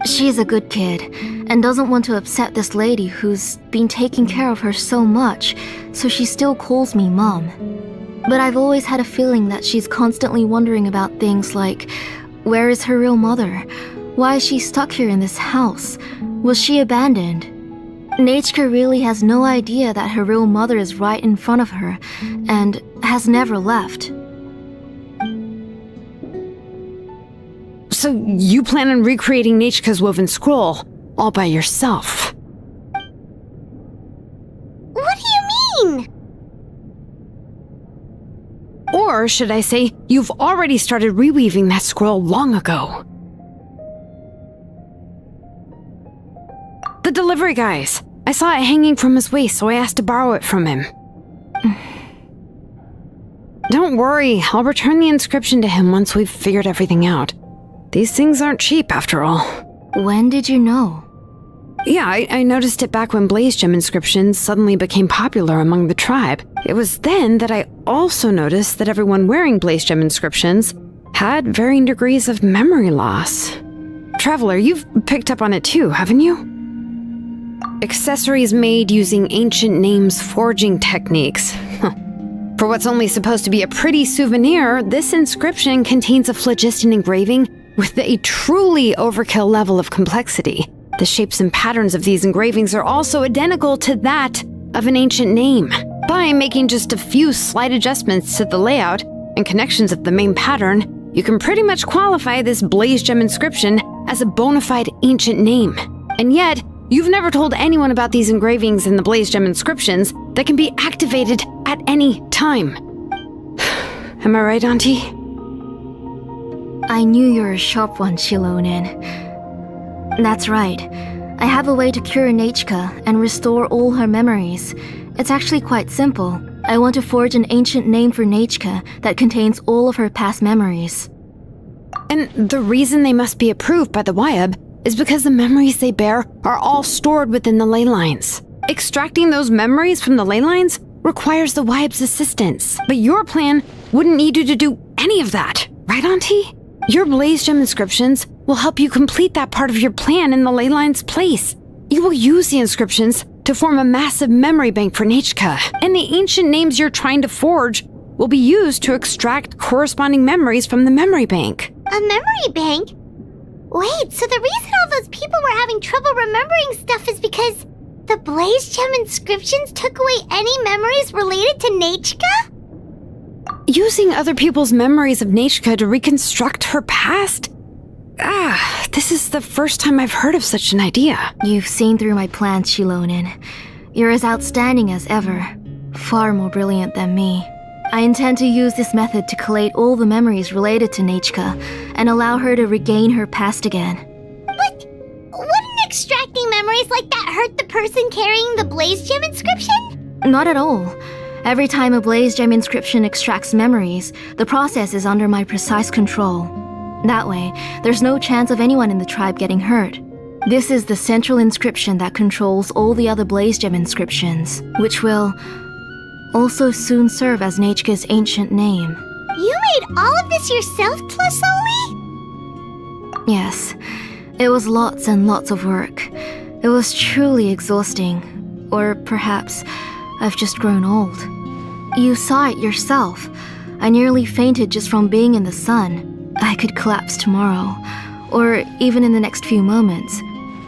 She's a good kid, and doesn't want to upset this lady who's been taking care of her so much, so she still calls me Mom. But I've always had a feeling that she's constantly wondering about things like, where is her real mother? Why is she stuck here in this house? Was she abandoned? Nechka really has no idea that her real mother is right in front of her, and has never left.
So you plan on recreating Nechka's woven scroll all by yourself?
What do you mean?
Or should I say, you've already started reweaving that scroll long ago? The delivery guys. I saw it hanging from his waist, so I asked to borrow it from him. Don't worry, I'll return the inscription to him once we've figured everything out. These things aren't cheap, after all.
When did you know?
Yeah, I noticed it back when blaze gem inscriptions suddenly became popular among the tribe. It was then that I also noticed that everyone wearing blaze gem inscriptions had varying degrees of memory loss. Traveler, you've picked up on it too, haven't you? Accessories made using ancient names forging techniques. For what's only supposed to be a pretty souvenir, this inscription contains a phlogiston engraving with a truly overkill level of complexity. The shapes and patterns of these engravings are also identical to that of an ancient name. By making just a few slight adjustments to the layout and connections of the main pattern, you can pretty much qualify this blaze gem inscription as a bona fide ancient name. And yet, you've never told anyone about these engravings in the blaze gem inscriptions that can be activated at any time. Am I right, Auntie?
I knew you were a sharp one, Shilonin. That's right. I have a way to cure Nechka and restore all her memories. It's actually quite simple. I want to forge an ancient name for Nechka that contains all of her past memories.
And the reason they must be approved by the Wyab is because the memories they bear are all stored within the ley lines. Extracting those memories from the ley lines requires the Wyab's assistance. But your plan wouldn't need you to do any of that, right, Auntie? Your blaze gem inscriptions will help you complete that part of your plan in the ley line's place. You will use the inscriptions to form a massive memory bank for Nechka, and the ancient names you're trying to forge will be used to extract corresponding memories from the memory bank.
A memory bank? Wait, so the reason all those people were having trouble remembering stuff is because the blaze gem inscriptions took away any memories related to Nechka?
Using other people's memories of Nechka to reconstruct her past? This is the first time I've heard of such an idea.
You've seen through my plans, Shilonin. You're as outstanding as ever. Far more brilliant than me. I intend to use this method to collate all the memories related to Nechka and allow her to regain her past again.
But wouldn't extracting memories like that hurt the person carrying the blaze gem inscription?
Not at all. Every time a blaze gem inscription extracts memories, the process is under my precise control. That way, there's no chance of anyone in the tribe getting hurt. This is the central inscription that controls all the other blaze gem inscriptions, which will also soon serve as Nechka's ancient name.
You made all of this yourself, Tlasoli?
Yes, it was lots and lots of work. It was truly exhausting. Or perhaps I've just grown old. You saw it yourself. I nearly fainted just from being in the sun. I could collapse tomorrow, or even in the next few moments.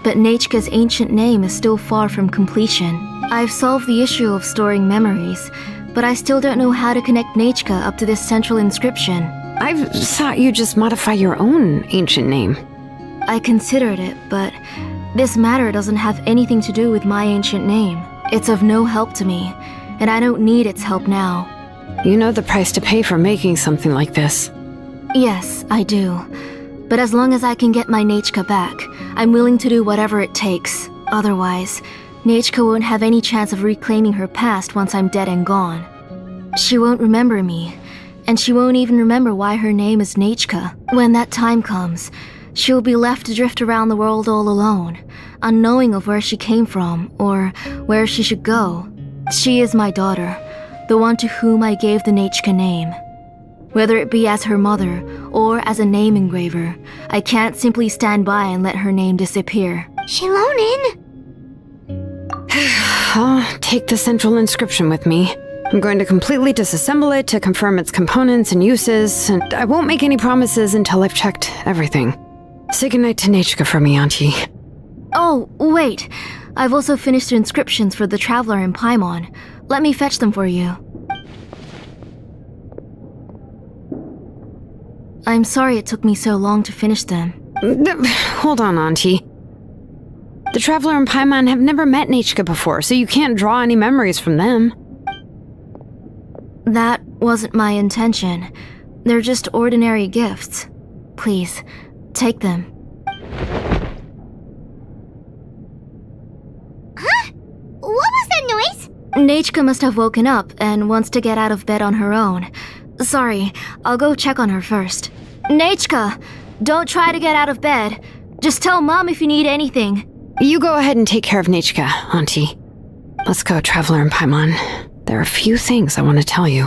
But Nechka's ancient name is still far from completion. I've solved the issue of storing memories, but I still don't know how to connect Nechka up to this central inscription.
I thought you just modify your own ancient name.
I considered it, but this matter doesn't have anything to do with my ancient name. It's of no help to me, and I don't need its help now.
You know the price to pay for making something like this.
Yes, I do. But as long as I can get my Nechka back, I'm willing to do whatever it takes. Otherwise, Nechka won't have any chance of reclaiming her past once I'm dead and gone. She won't remember me, and she won't even remember why her name is Nechka. When that time comes, she'll be left to drift around the world all alone, unknowing of where she came from or where she should go. She is my daughter, the one to whom I gave the Nechka name. Whether it be as her mother or as a name engraver, I can't simply stand by and let her name disappear.
Shilonin!
I'll take the central inscription with me. I'm going to completely disassemble it to confirm its components and uses, and I won't make any promises until I've checked everything. Say goodnight to Nechka for me, Auntie.
Oh, wait. I've also finished the inscriptions for the Traveler in Paimon. Let me fetch them for you. I'm sorry it took me so long to finish them.
Hold on, Auntie. The Traveler and Paimon have never met Nechka before, so you can't draw any memories from them.
That wasn't my intention. They're just ordinary gifts. Please, take them.
Huh? What was that noise?
Nechka must have woken up and wants to get out of bed on her own. Sorry, I'll go check on her first. Nechka, don't try to get out of bed. Just tell Mom if you need anything.
You go ahead and take care of Nechka, Auntie. Let's go, Traveler and Paimon. There are a few things I want to tell you.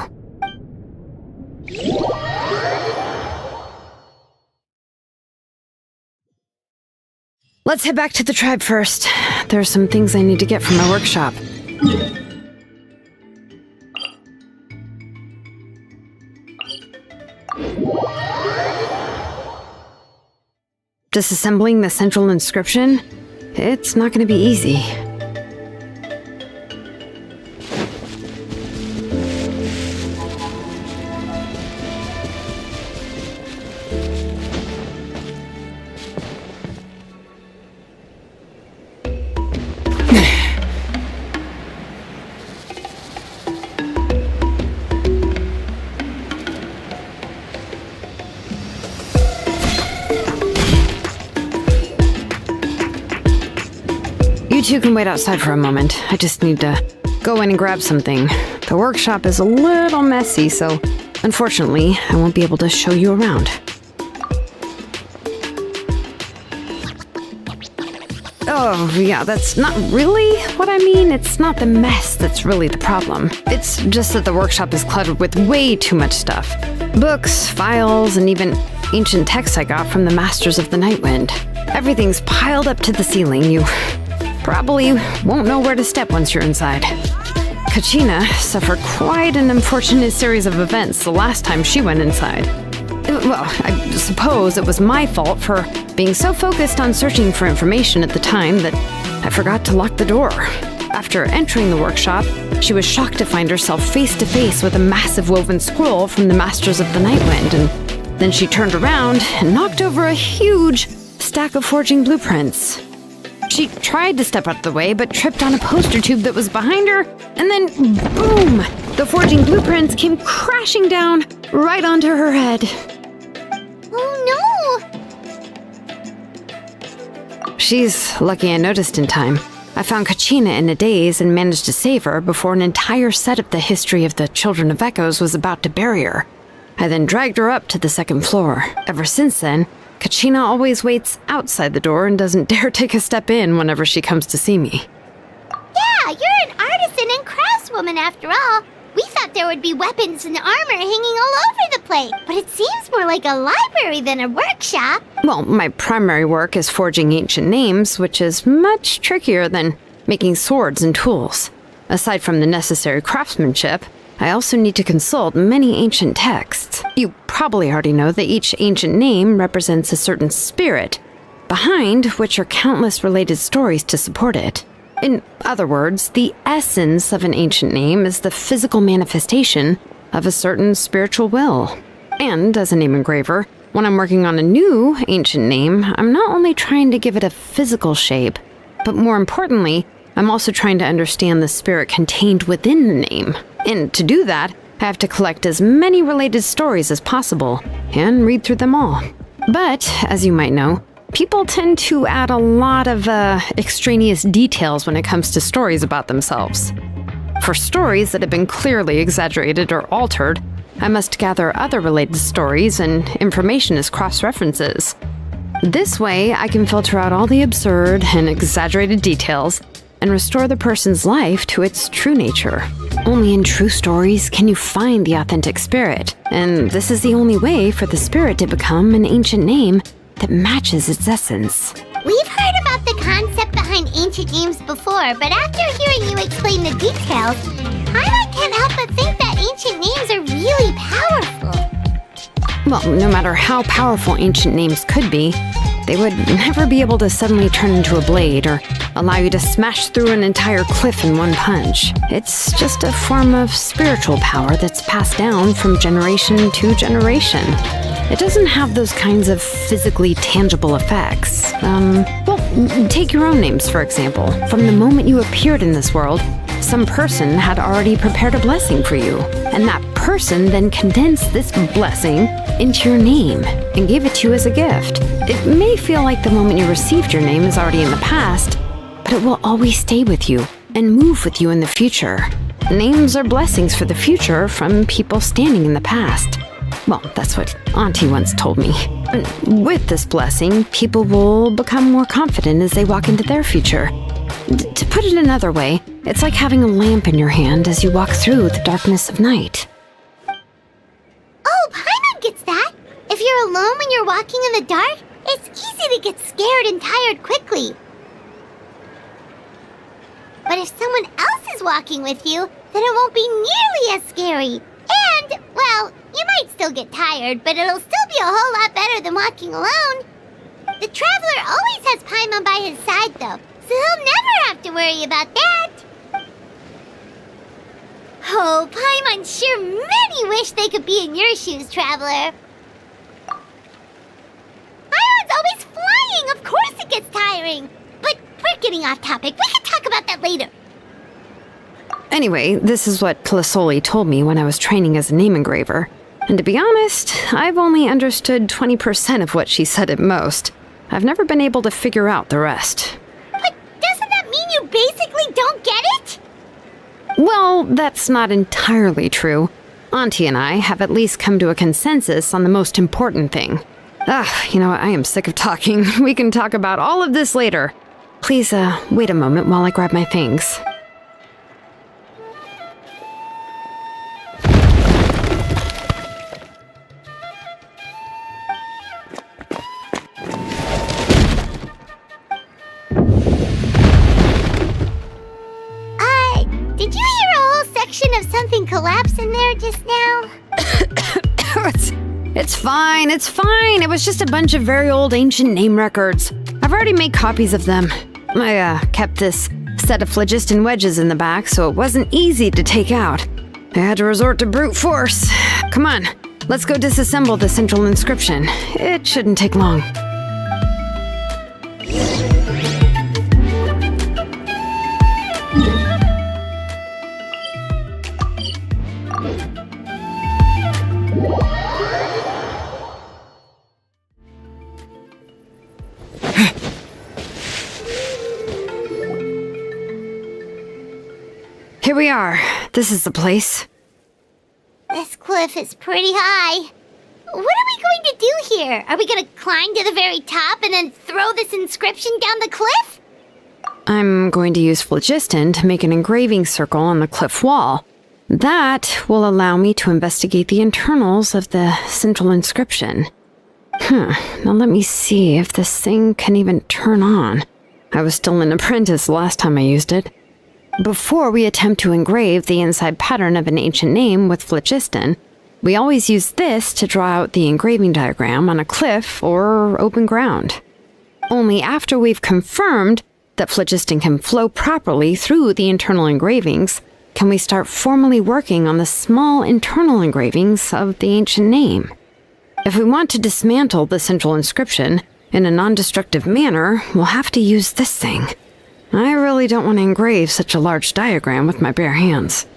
Let's head back to the tribe first. There are some things I need to get from my workshop. Disassembling the central inscription? It's not going to be easy. You two can wait outside for a moment. I just need to go in and grab something. The workshop is a little messy, so unfortunately, I won't be able to show you around. Oh, yeah, that's not really what I mean. It's not the mess that's really the problem. It's just that the workshop is cluttered with way too much stuff. Books, files, and even ancient texts I got from the Masters of the Nightwind. Everything's piled up to the ceiling. You probably won't know where to step once you're inside. Kachina suffered quite an unfortunate series of events the last time she went inside. Well, I suppose it was my fault for being so focused on searching for information at the time that I forgot to lock the door. After entering the workshop, she was shocked to find herself face to face with a massive woven scroll from the Masters of the Nightwind, and then she turned around and knocked over a huge stack of forging blueprints. She tried to step out of the way, but tripped on a poster tube that was behind her, and then boom! The forging blueprints came crashing down right onto her head.
Oh no!
She's lucky I noticed in time. I found Kachina in a daze and managed to save her before an entire set of the history of the Children of Echoes was about to bury her. I then dragged her up to the second floor. Ever since then, Kachina always waits outside the door and doesn't dare take a step in whenever she comes to see me.
Yeah, you're an artisan and craftswoman after all. We thought there would be weapons and armor hanging all over the place, but it seems more like a library than a workshop.
Well, my primary work is forging ancient names, which is much trickier than making swords and tools. Aside from the necessary craftsmanship, I also need to consult many ancient texts. You probably already know that each ancient name represents a certain spirit, behind which are countless related stories to support it. In other words, the essence of an ancient name is the physical manifestation of a certain spiritual will. And as a name engraver, when I'm working on a new ancient name, I'm not only trying to give it a physical shape, but more importantly, I'm also trying to understand the spirit contained within the name. And to do that, I have to collect as many related stories as possible and read through them all. But, as you might know, People tend to add a lot of extraneous details when it comes to stories about themselves. For stories that have been clearly exaggerated or altered, I must gather other related stories and information as cross-references. This way, I can filter out all the absurd and exaggerated details and restore the person's life to its true nature. Only in true stories can you find the authentic spirit, and this is the only way for the spirit to become an ancient name that matches its essence.
We've heard about the concept behind ancient names before, but after hearing you explain the details, I can't help but think that ancient names are really powerful.
Well, no matter how powerful ancient names could be, they would never be able to suddenly turn into a blade or allow you to smash through an entire cliff in one punch. It's just a form of spiritual power that's passed down from generation to generation. It doesn't have those kinds of physically tangible effects. Take your own names, for example. From the moment you appeared in this world, some person had already prepared a blessing for you, and that person then condensed this blessing into your name and gave it to you as a gift. It may feel like the moment you received your name is already in the past, but it will always stay with you and move with you in the future. Names are blessings for the future from people standing in the past. Well, that's what Auntie once told me. With this blessing, people will become more confident as they walk into their future. To put it another way, it's like having a lamp in your hand as you walk through the darkness of night.
Oh, Paimon gets that. If you're alone when you're walking in the dark, it's easy to get scared and tired quickly. But if someone else is walking with you, then it won't be nearly as scary. And, well, you might still get tired, but it'll still be a whole lot better than walking alone. The traveler always has Paimon by his side, though, so he'll never have to worry about that. Oh, Paimon sure many wish they could be in your shoes, traveler. Paimon's always flying. Of course it gets tiring. But we're getting off topic. We can talk about that later.
Anyway, this is what Tlisoli told me when I was training as a name engraver. And to be honest, I've only understood 20% of what she said at most. I've never been able to figure out the rest.
But doesn't that mean you basically don't get it?
Well, that's not entirely true. Auntie and I have at least come to a consensus on the most important thing. You know what? I am sick of talking. We can talk about all of this later. Please, wait a moment while I grab my things.
Did you hear a whole section of something collapse in there just now?
It's fine, it's fine. It was just a bunch of very old ancient name records. I've already made copies of them. I kept this set of phlogiston wedges in the back, so it wasn't easy to take out. I had to resort to brute force. Come on, let's go disassemble the central inscription. It shouldn't take long. Here we are. This is the place.
This cliff is pretty high. What are we going to do here? Are we going to climb to the very top and then throw this inscription down the cliff?
I'm going to use phlogiston to make an engraving circle on the cliff wall. That will allow me to investigate the internals of the central inscription. Now let me see if this thing can even turn on. I was still an apprentice last time I used it. Before we attempt to engrave the inside pattern of an ancient name with phlogiston, we always use this to draw out the engraving diagram on a cliff or open ground. Only after we've confirmed that phlogiston can flow properly through the internal engravings can we start formally working on the small internal engravings of the ancient name. If we want to dismantle the central inscription in a non-destructive manner, we'll have to use this thing. I really don't want to engrave such a large diagram with my bare hands.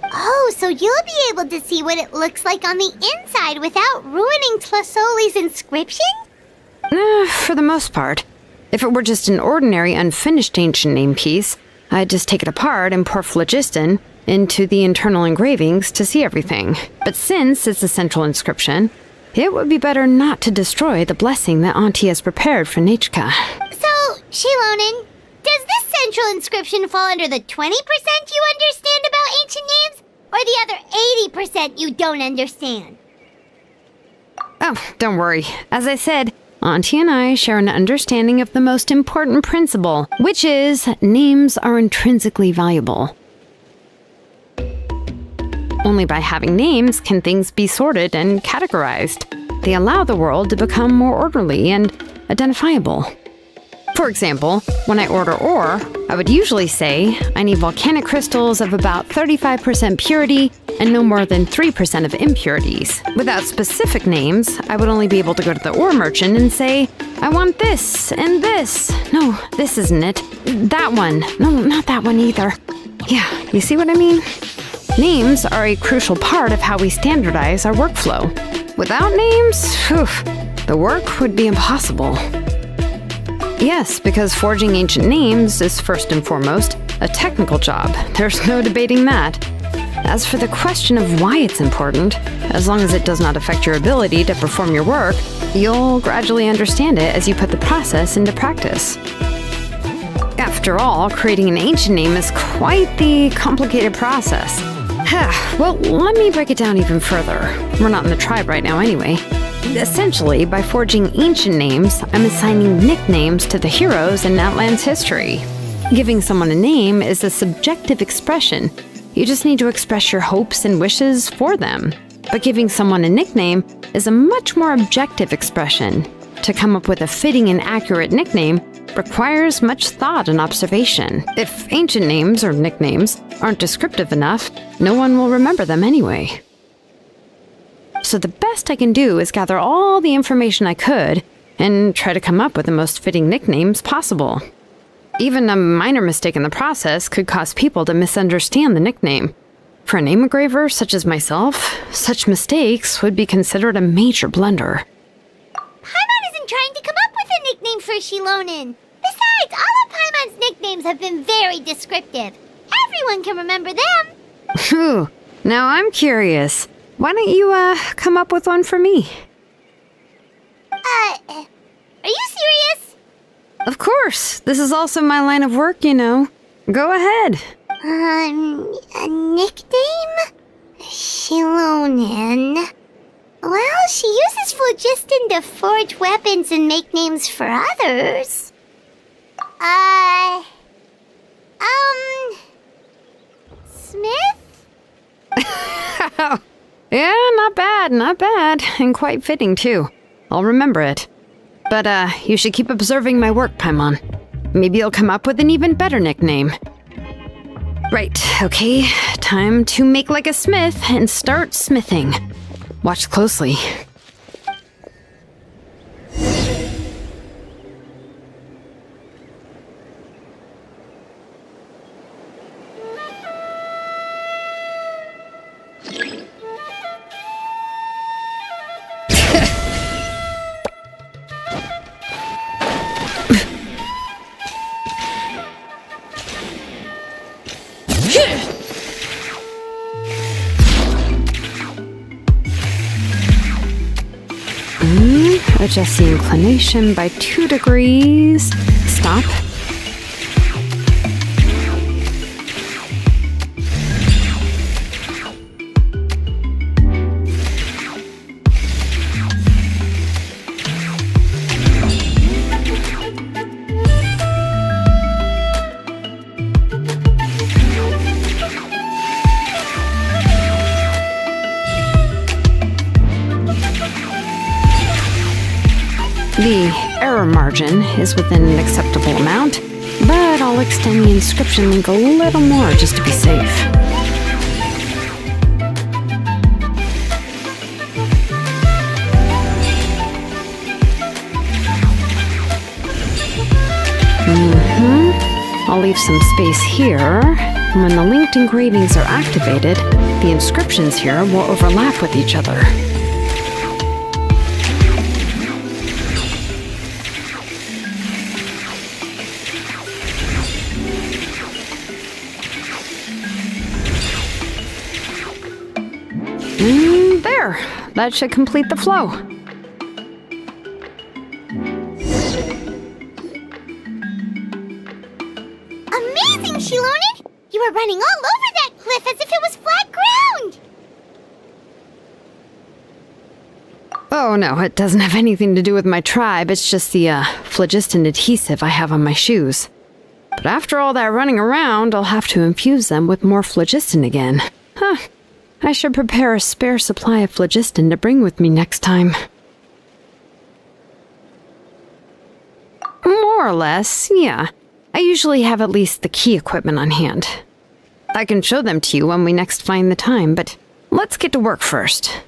Oh, so you'll be able to see what it looks like on the inside without ruining Tlisoli's inscription?
For the most part. If it were just an ordinary unfinished ancient name piece, I'd just take it apart and pour phlogiston into the internal engravings to see everything. But since it's a central inscription, it would be better not to destroy the blessing that Auntie has prepared for Nechka.
So, Shilonin, does this central inscription fall under the 20% you understand about ancient names, or the other 80% you don't understand?
Oh, don't worry. As I said, Auntie and I share an understanding of the most important principle, which is names are intrinsically valuable. Only by having names can things be sorted and categorized. They allow the world to become more orderly and identifiable. For example, when I order ore, I would usually say I need volcanic crystals of about 35% purity and no more than 3% of impurities. Without specific names, I would only be able to go to the ore merchant and say, I want this and this. No, this isn't it. That one. No, not that one either. Yeah, you see what I mean? Names are a crucial part of how we standardize our workflow. Without names, the work would be impossible. Yes, because forging ancient names is first and foremost a technical job. There's no debating that. As for the question of why it's important, as long as it does not affect your ability to perform your work, you'll gradually understand it as you put the process into practice. After all, creating an ancient name is quite the complicated process. Well, let me break it down even further. We're not in the tribe right now anyway. Essentially, by forging ancient names, I'm assigning nicknames to the heroes in Outland's history. Giving someone a name is a subjective expression. You just need to express your hopes and wishes for them. But giving someone a nickname is a much more objective expression. To come up with a fitting and accurate nickname requires much thought and observation. If ancient names or nicknames aren't descriptive enough, no one will remember them anyway. So the best I can do is gather all the information I could and try to come up with the most fitting nicknames possible. Even a minor mistake in the process could cause people to misunderstand the nickname. For a name engraver such as myself, such mistakes would be considered a major blunder.
Paimon isn't trying to come up with a nickname for Shilonin. Besides, all of Paimon's nicknames have been very descriptive. Everyone can remember them.
Phew. Now I'm curious. Why don't you, come up with one for me?
Are you serious?
Of course. This is also my line of work, you know. Go ahead.
A nickname? Shilonin. Well, she uses phlogiston to forge weapons and make names for others. Smith?
Yeah, not bad, and quite fitting too. I'll remember it. But, you should keep observing my work, Paimon. Maybe you'll come up with an even better nickname. Right, okay, time to make like a smith and start smithing. Watch closely. Adjust the inclination by 2 degrees. Stop. The error margin is within an acceptable amount, but I'll extend the inscription link a little more just to be safe. I'll leave some space here. And when the linked engravings are activated, the inscriptions here will overlap with each other. There. That should complete the flow.
Amazing, Shilonen! You were running all over that cliff as if it was flat ground!
Oh no, it doesn't have anything to do with my tribe. It's just the phlogiston adhesive I have on my shoes. But after all that running around, I'll have to infuse them with more phlogiston again. Huh. I should prepare a spare supply of phlogiston to bring with me next time. More or less, yeah. I usually have at least the key equipment on hand. I can show them to you when we next find the time, but let's get to work first.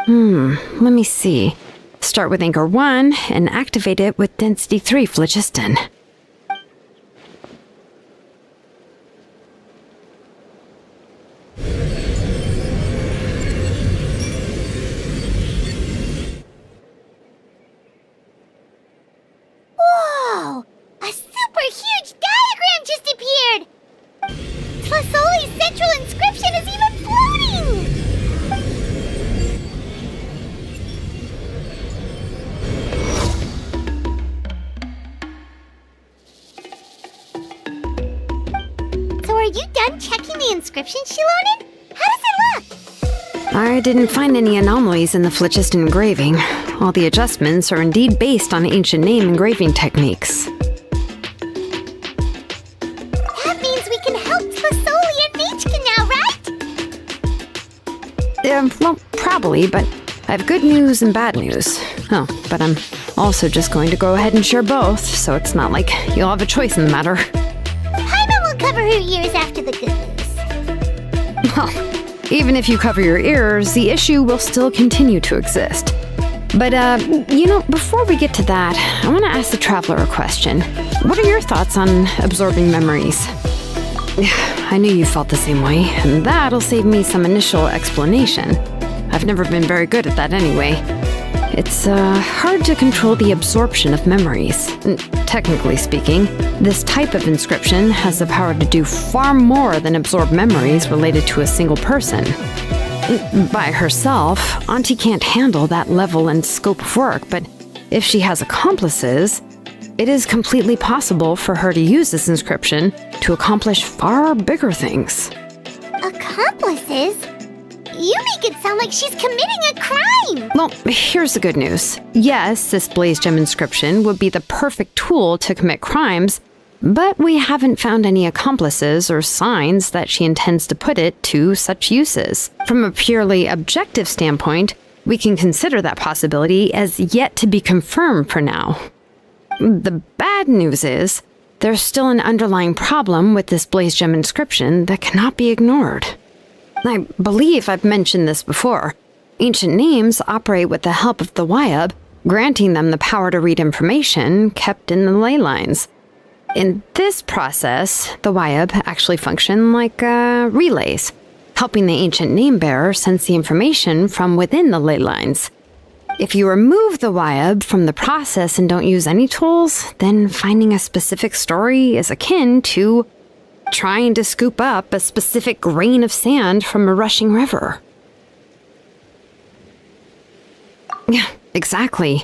Let me see. Start with Anchor 1 and activate it with Density 3 phlogiston.
Whoa! A super huge diagram just appeared! Tlasoli's central inscription is even floating! So are you done checking the inscription, Shilonen? How does it look?
I didn't find any anomalies in the phlogiston engraving. All the adjustments are indeed based on ancient name engraving techniques.
That means we can help Tlasoli and Nechka now, right?
Well, probably, but I have good news and bad news. Oh, but I'm also just going to go ahead and share both, so it's not like you'll have a choice in the matter.
Paimon will cover her ears after the good news.
Well, even if you cover your ears, the issue will still continue to exist. But, before we get to that, I want to ask the traveler a question. What are your thoughts on absorbing memories? I knew you felt the same way, and that'll save me some initial explanation. I've never been very good at that anyway. It's hard to control the absorption of memories. Technically speaking, this type of inscription has the power to do far more than absorb memories related to a single person. By herself, Auntie can't handle that level and scope of work, but if she has accomplices, it is completely possible for her to use this inscription to accomplish far bigger things.
Accomplices? You make it sound like she's committing a crime!
Well, here's the good news. Yes, this blaze gem inscription would be the perfect tool to commit crimes, but we haven't found any accomplices or signs that she intends to put it to such uses. From a purely objective standpoint, we can consider that possibility as yet to be confirmed for now. The bad news is, there's still an underlying problem with this blaze gem inscription that cannot be ignored. I believe I've mentioned this before. Ancient names operate with the help of the Wyab, granting them the power to read information kept in the ley lines. In this process, the Wyab actually function like relays, helping the ancient name bearer sense the information from within the ley lines. If you remove the Wyab from the process and don't use any tools, then finding a specific story is akin to trying to scoop up a specific grain of sand from a rushing river. Yeah, exactly.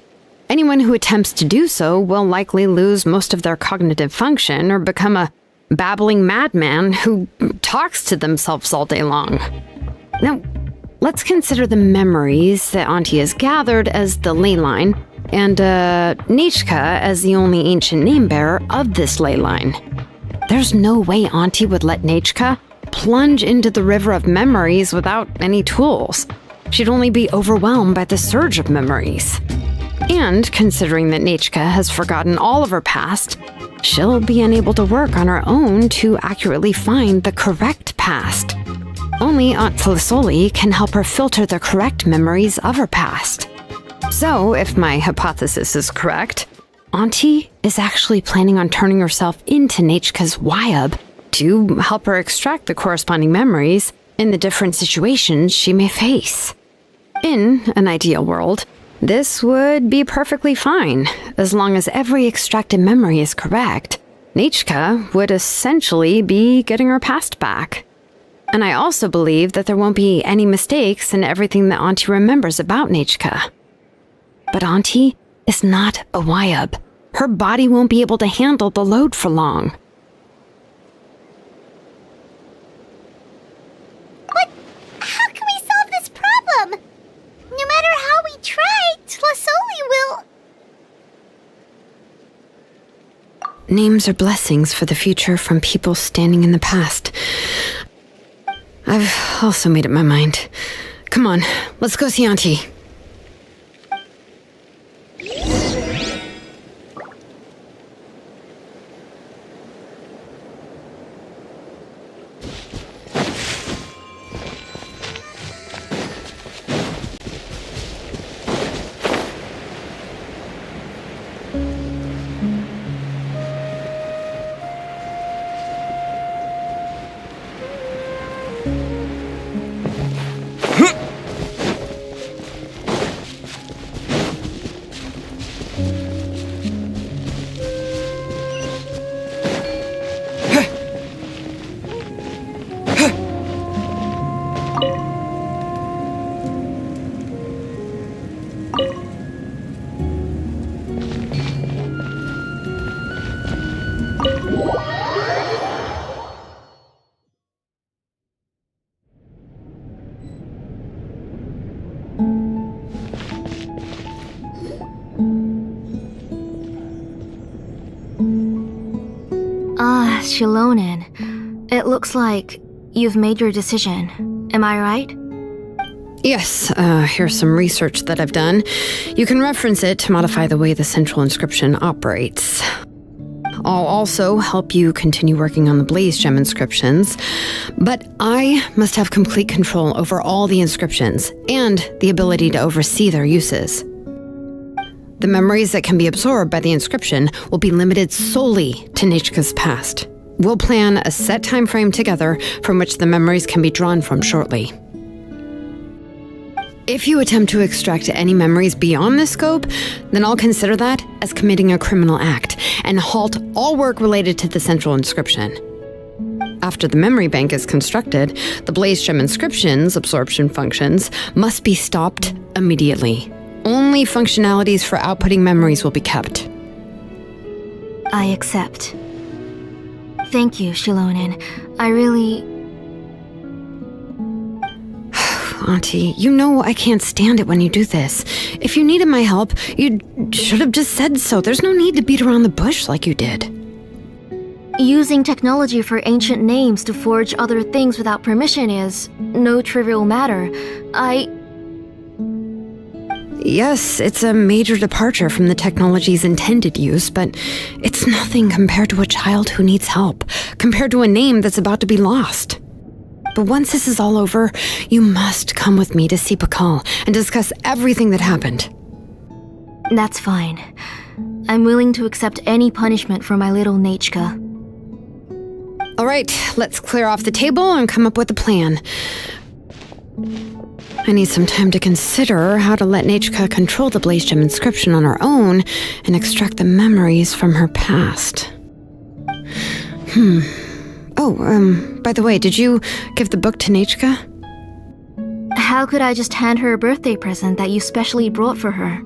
Anyone who attempts to do so will likely lose most of their cognitive function or become a babbling madman who talks to themselves all day long. Now, let's consider the memories that Auntie has gathered as the ley line, and Nechka as the only ancient name bearer of this ley line. There's no way Auntie would let Nechka plunge into the river of memories without any tools. She'd only be overwhelmed by the surge of memories. And considering that Nechka has forgotten all of her past, she'll be unable to work on her own to accurately find the correct past. Only Aunt Tlasoli can help her filter the correct memories of her past. So, if my hypothesis is correct, Auntie is actually planning on turning herself into Nechka's Wyab to help her extract the corresponding memories in the different situations she may face. In an ideal world, this would be perfectly fine, as long as every extracted memory is correct. Nechka would essentially be getting her past back. And I also believe that there won't be any mistakes in everything that Auntie remembers about Nechka. But Auntie is not a Wyab. Her body won't be able to handle the load for long.
But how can we solve this problem? No matter how we try, Tlasoli will...
Names are blessings for the future from people standing in the past. I've also made up my mind. Come on, let's go see Auntie.
Shilonen, it looks like you've made your decision. Am I right?
Yes, here's some research that I've done. You can reference it to modify the way the central inscription operates. I'll also help you continue working on the Blaze Gem inscriptions, but I must have complete control over all the inscriptions and the ability to oversee their uses. The memories that can be absorbed by the inscription will be limited solely to Nechka's past. We'll plan a set time frame together from which the memories can be drawn from shortly. If you attempt to extract any memories beyond this scope, then I'll consider that as committing a criminal act and halt all work related to the central inscription. After the memory bank is constructed, the Blaze Gem inscription's absorption functions must be stopped immediately. Only functionalities for outputting memories will be kept.
I accept. Thank you, Shilonen. I really...
Auntie, you know I can't stand it when you do this. If you needed my help, you should have just said so. There's no need to beat around the bush like you did.
Using technology for ancient names to forge other things without permission is no trivial matter.
Yes, it's a major departure from the technology's intended use, but it's nothing compared to a child who needs help, compared to a name that's about to be lost. But once this is all over, you must come with me to see Pakal and discuss everything that happened.
That's fine. I'm willing to accept any punishment for my little Nechka.
All right, let's clear off the table and come up with a plan. I need some time to consider how to let Nechka control the Blaze Gem inscription on her own and extract the memories from her past. By the way, did you give the book to Nechka?
How could I just hand her a birthday present that you specially brought for her?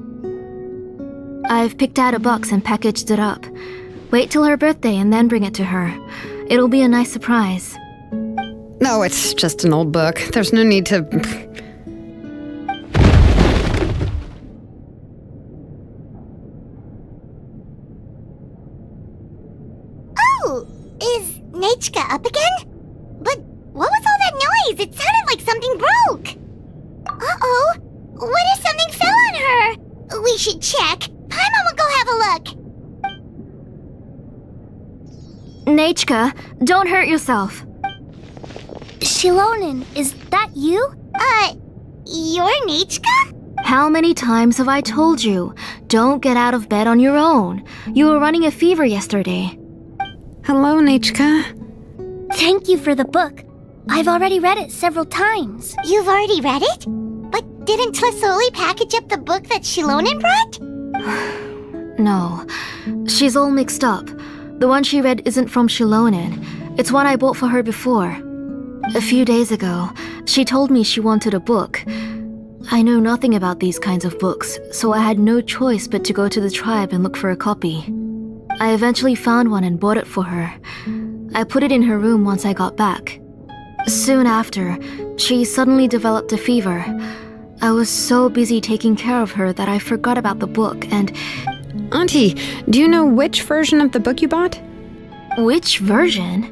I've picked out a box and packaged it up. Wait till her birthday and then bring it to her. It'll be a nice surprise.
No, it's just an old book. There's no need to...
Oh, is Nechka up again? But what was all that noise? It sounded like something broke. Uh-oh, what if something fell on her? We should check. Paimon will go have a look.
Nechka, don't hurt yourself.
Shilonen, is that you? You're Nechka?
How many times have I told you? Don't get out of bed on your own. You were running a fever yesterday.
Hello, Nechka.
Thank you for the book. I've already read it several times. You've already read it? But didn't Tlasoli package up the book that Shilonen brought?
No, she's all mixed up. The one she read isn't from Shilonen. It's one I bought for her before. A few days ago, she told me she wanted a book. I know nothing about these kinds of books, so I had no choice but to go to the tribe and look for a copy. I eventually found one and bought it for her. I put it in her room once I got back. Soon after, she suddenly developed a fever. I was so busy taking care of her that I forgot about the book and...
Auntie, do you know which version of the book you bought?
Which version?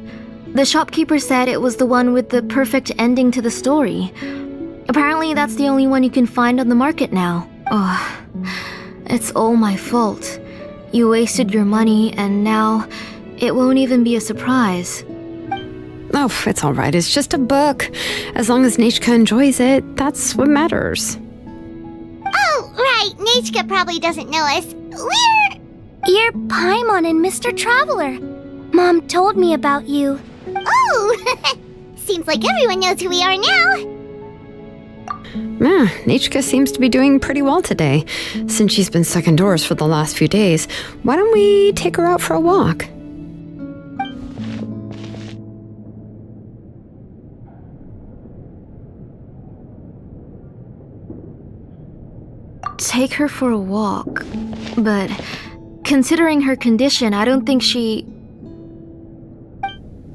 The shopkeeper said it was the one with the perfect ending to the story. Apparently that's the only one you can find on the market now. Oh, it's all my fault. You wasted your money and now it won't even be a surprise.
Oh, it's all right. It's just a book. As long as Nechka enjoys it, that's what matters.
Oh, right. Nechka probably doesn't know us.
You're Paimon and Mr. Traveler. Mom told me about you.
Oh! Seems like everyone knows who we are now.
Yeah, Nechka seems to be doing pretty well today. Since she's been stuck indoors for the last few days, why don't we take her out for a walk?
Take her for a walk. But considering her condition, I don't think she...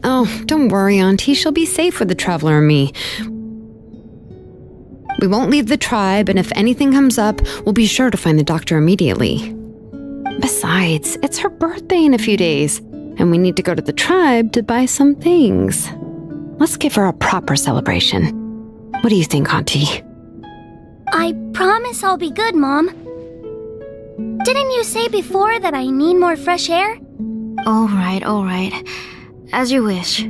Oh, don't worry, Auntie. She'll be safe with the Traveler and me. We won't leave the tribe, and if anything comes up, we'll be sure to find the doctor immediately. Besides, it's her birthday in a few days, and we need to go to the tribe to buy some things. Let's give her a proper celebration. What do you think, Auntie?
I promise I'll be good, Mom. Didn't you say before that I need more fresh air?
All right. As you wish.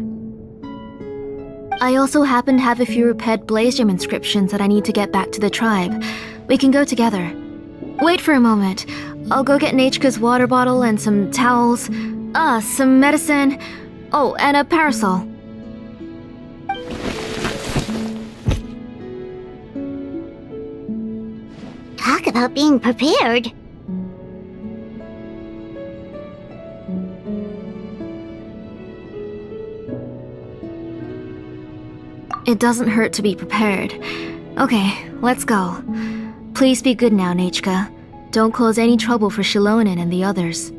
I also happen to have a few repaired blaze gem inscriptions that I need to get back to the tribe. We can go together. Wait for a moment. I'll go get Nechka's water bottle and some towels. Some medicine. Oh, and a parasol.
Talk about being prepared.
It doesn't hurt to be prepared. Okay, let's go. Please be good now, Nechka. Don't cause any trouble for Shilonen and the others.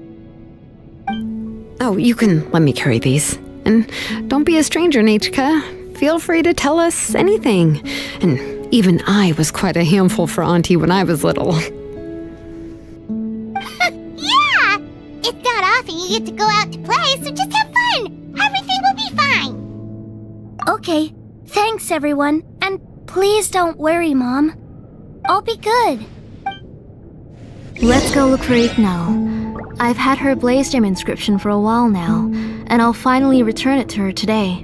Oh, you can let me carry these. And don't be a stranger, Nechka. Feel free to tell us anything. And even I was quite a handful for Auntie when I was little.
Yeah! It's not often you get to go out to play, so just have fun! Everything will be fine!
Okay, thanks everyone. And please don't worry, Mom. I'll be good.
Let's go look for Ignal. I've had her blaze gem inscription for a while now, and I'll finally return it to her today.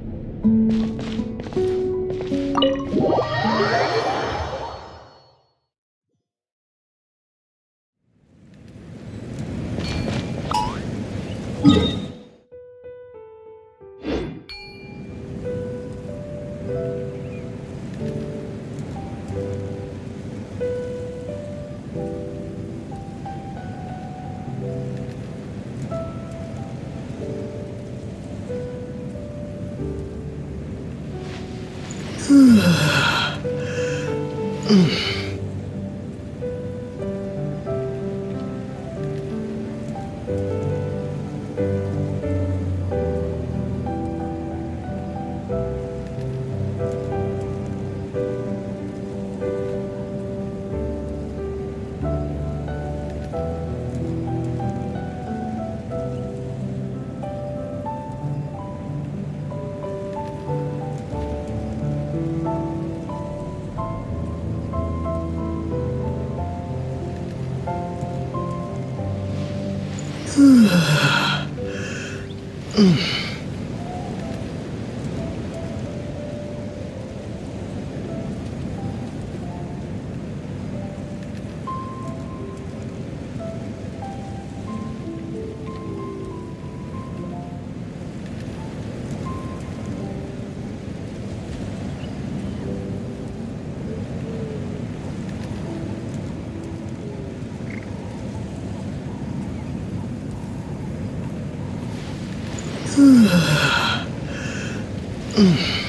Mm.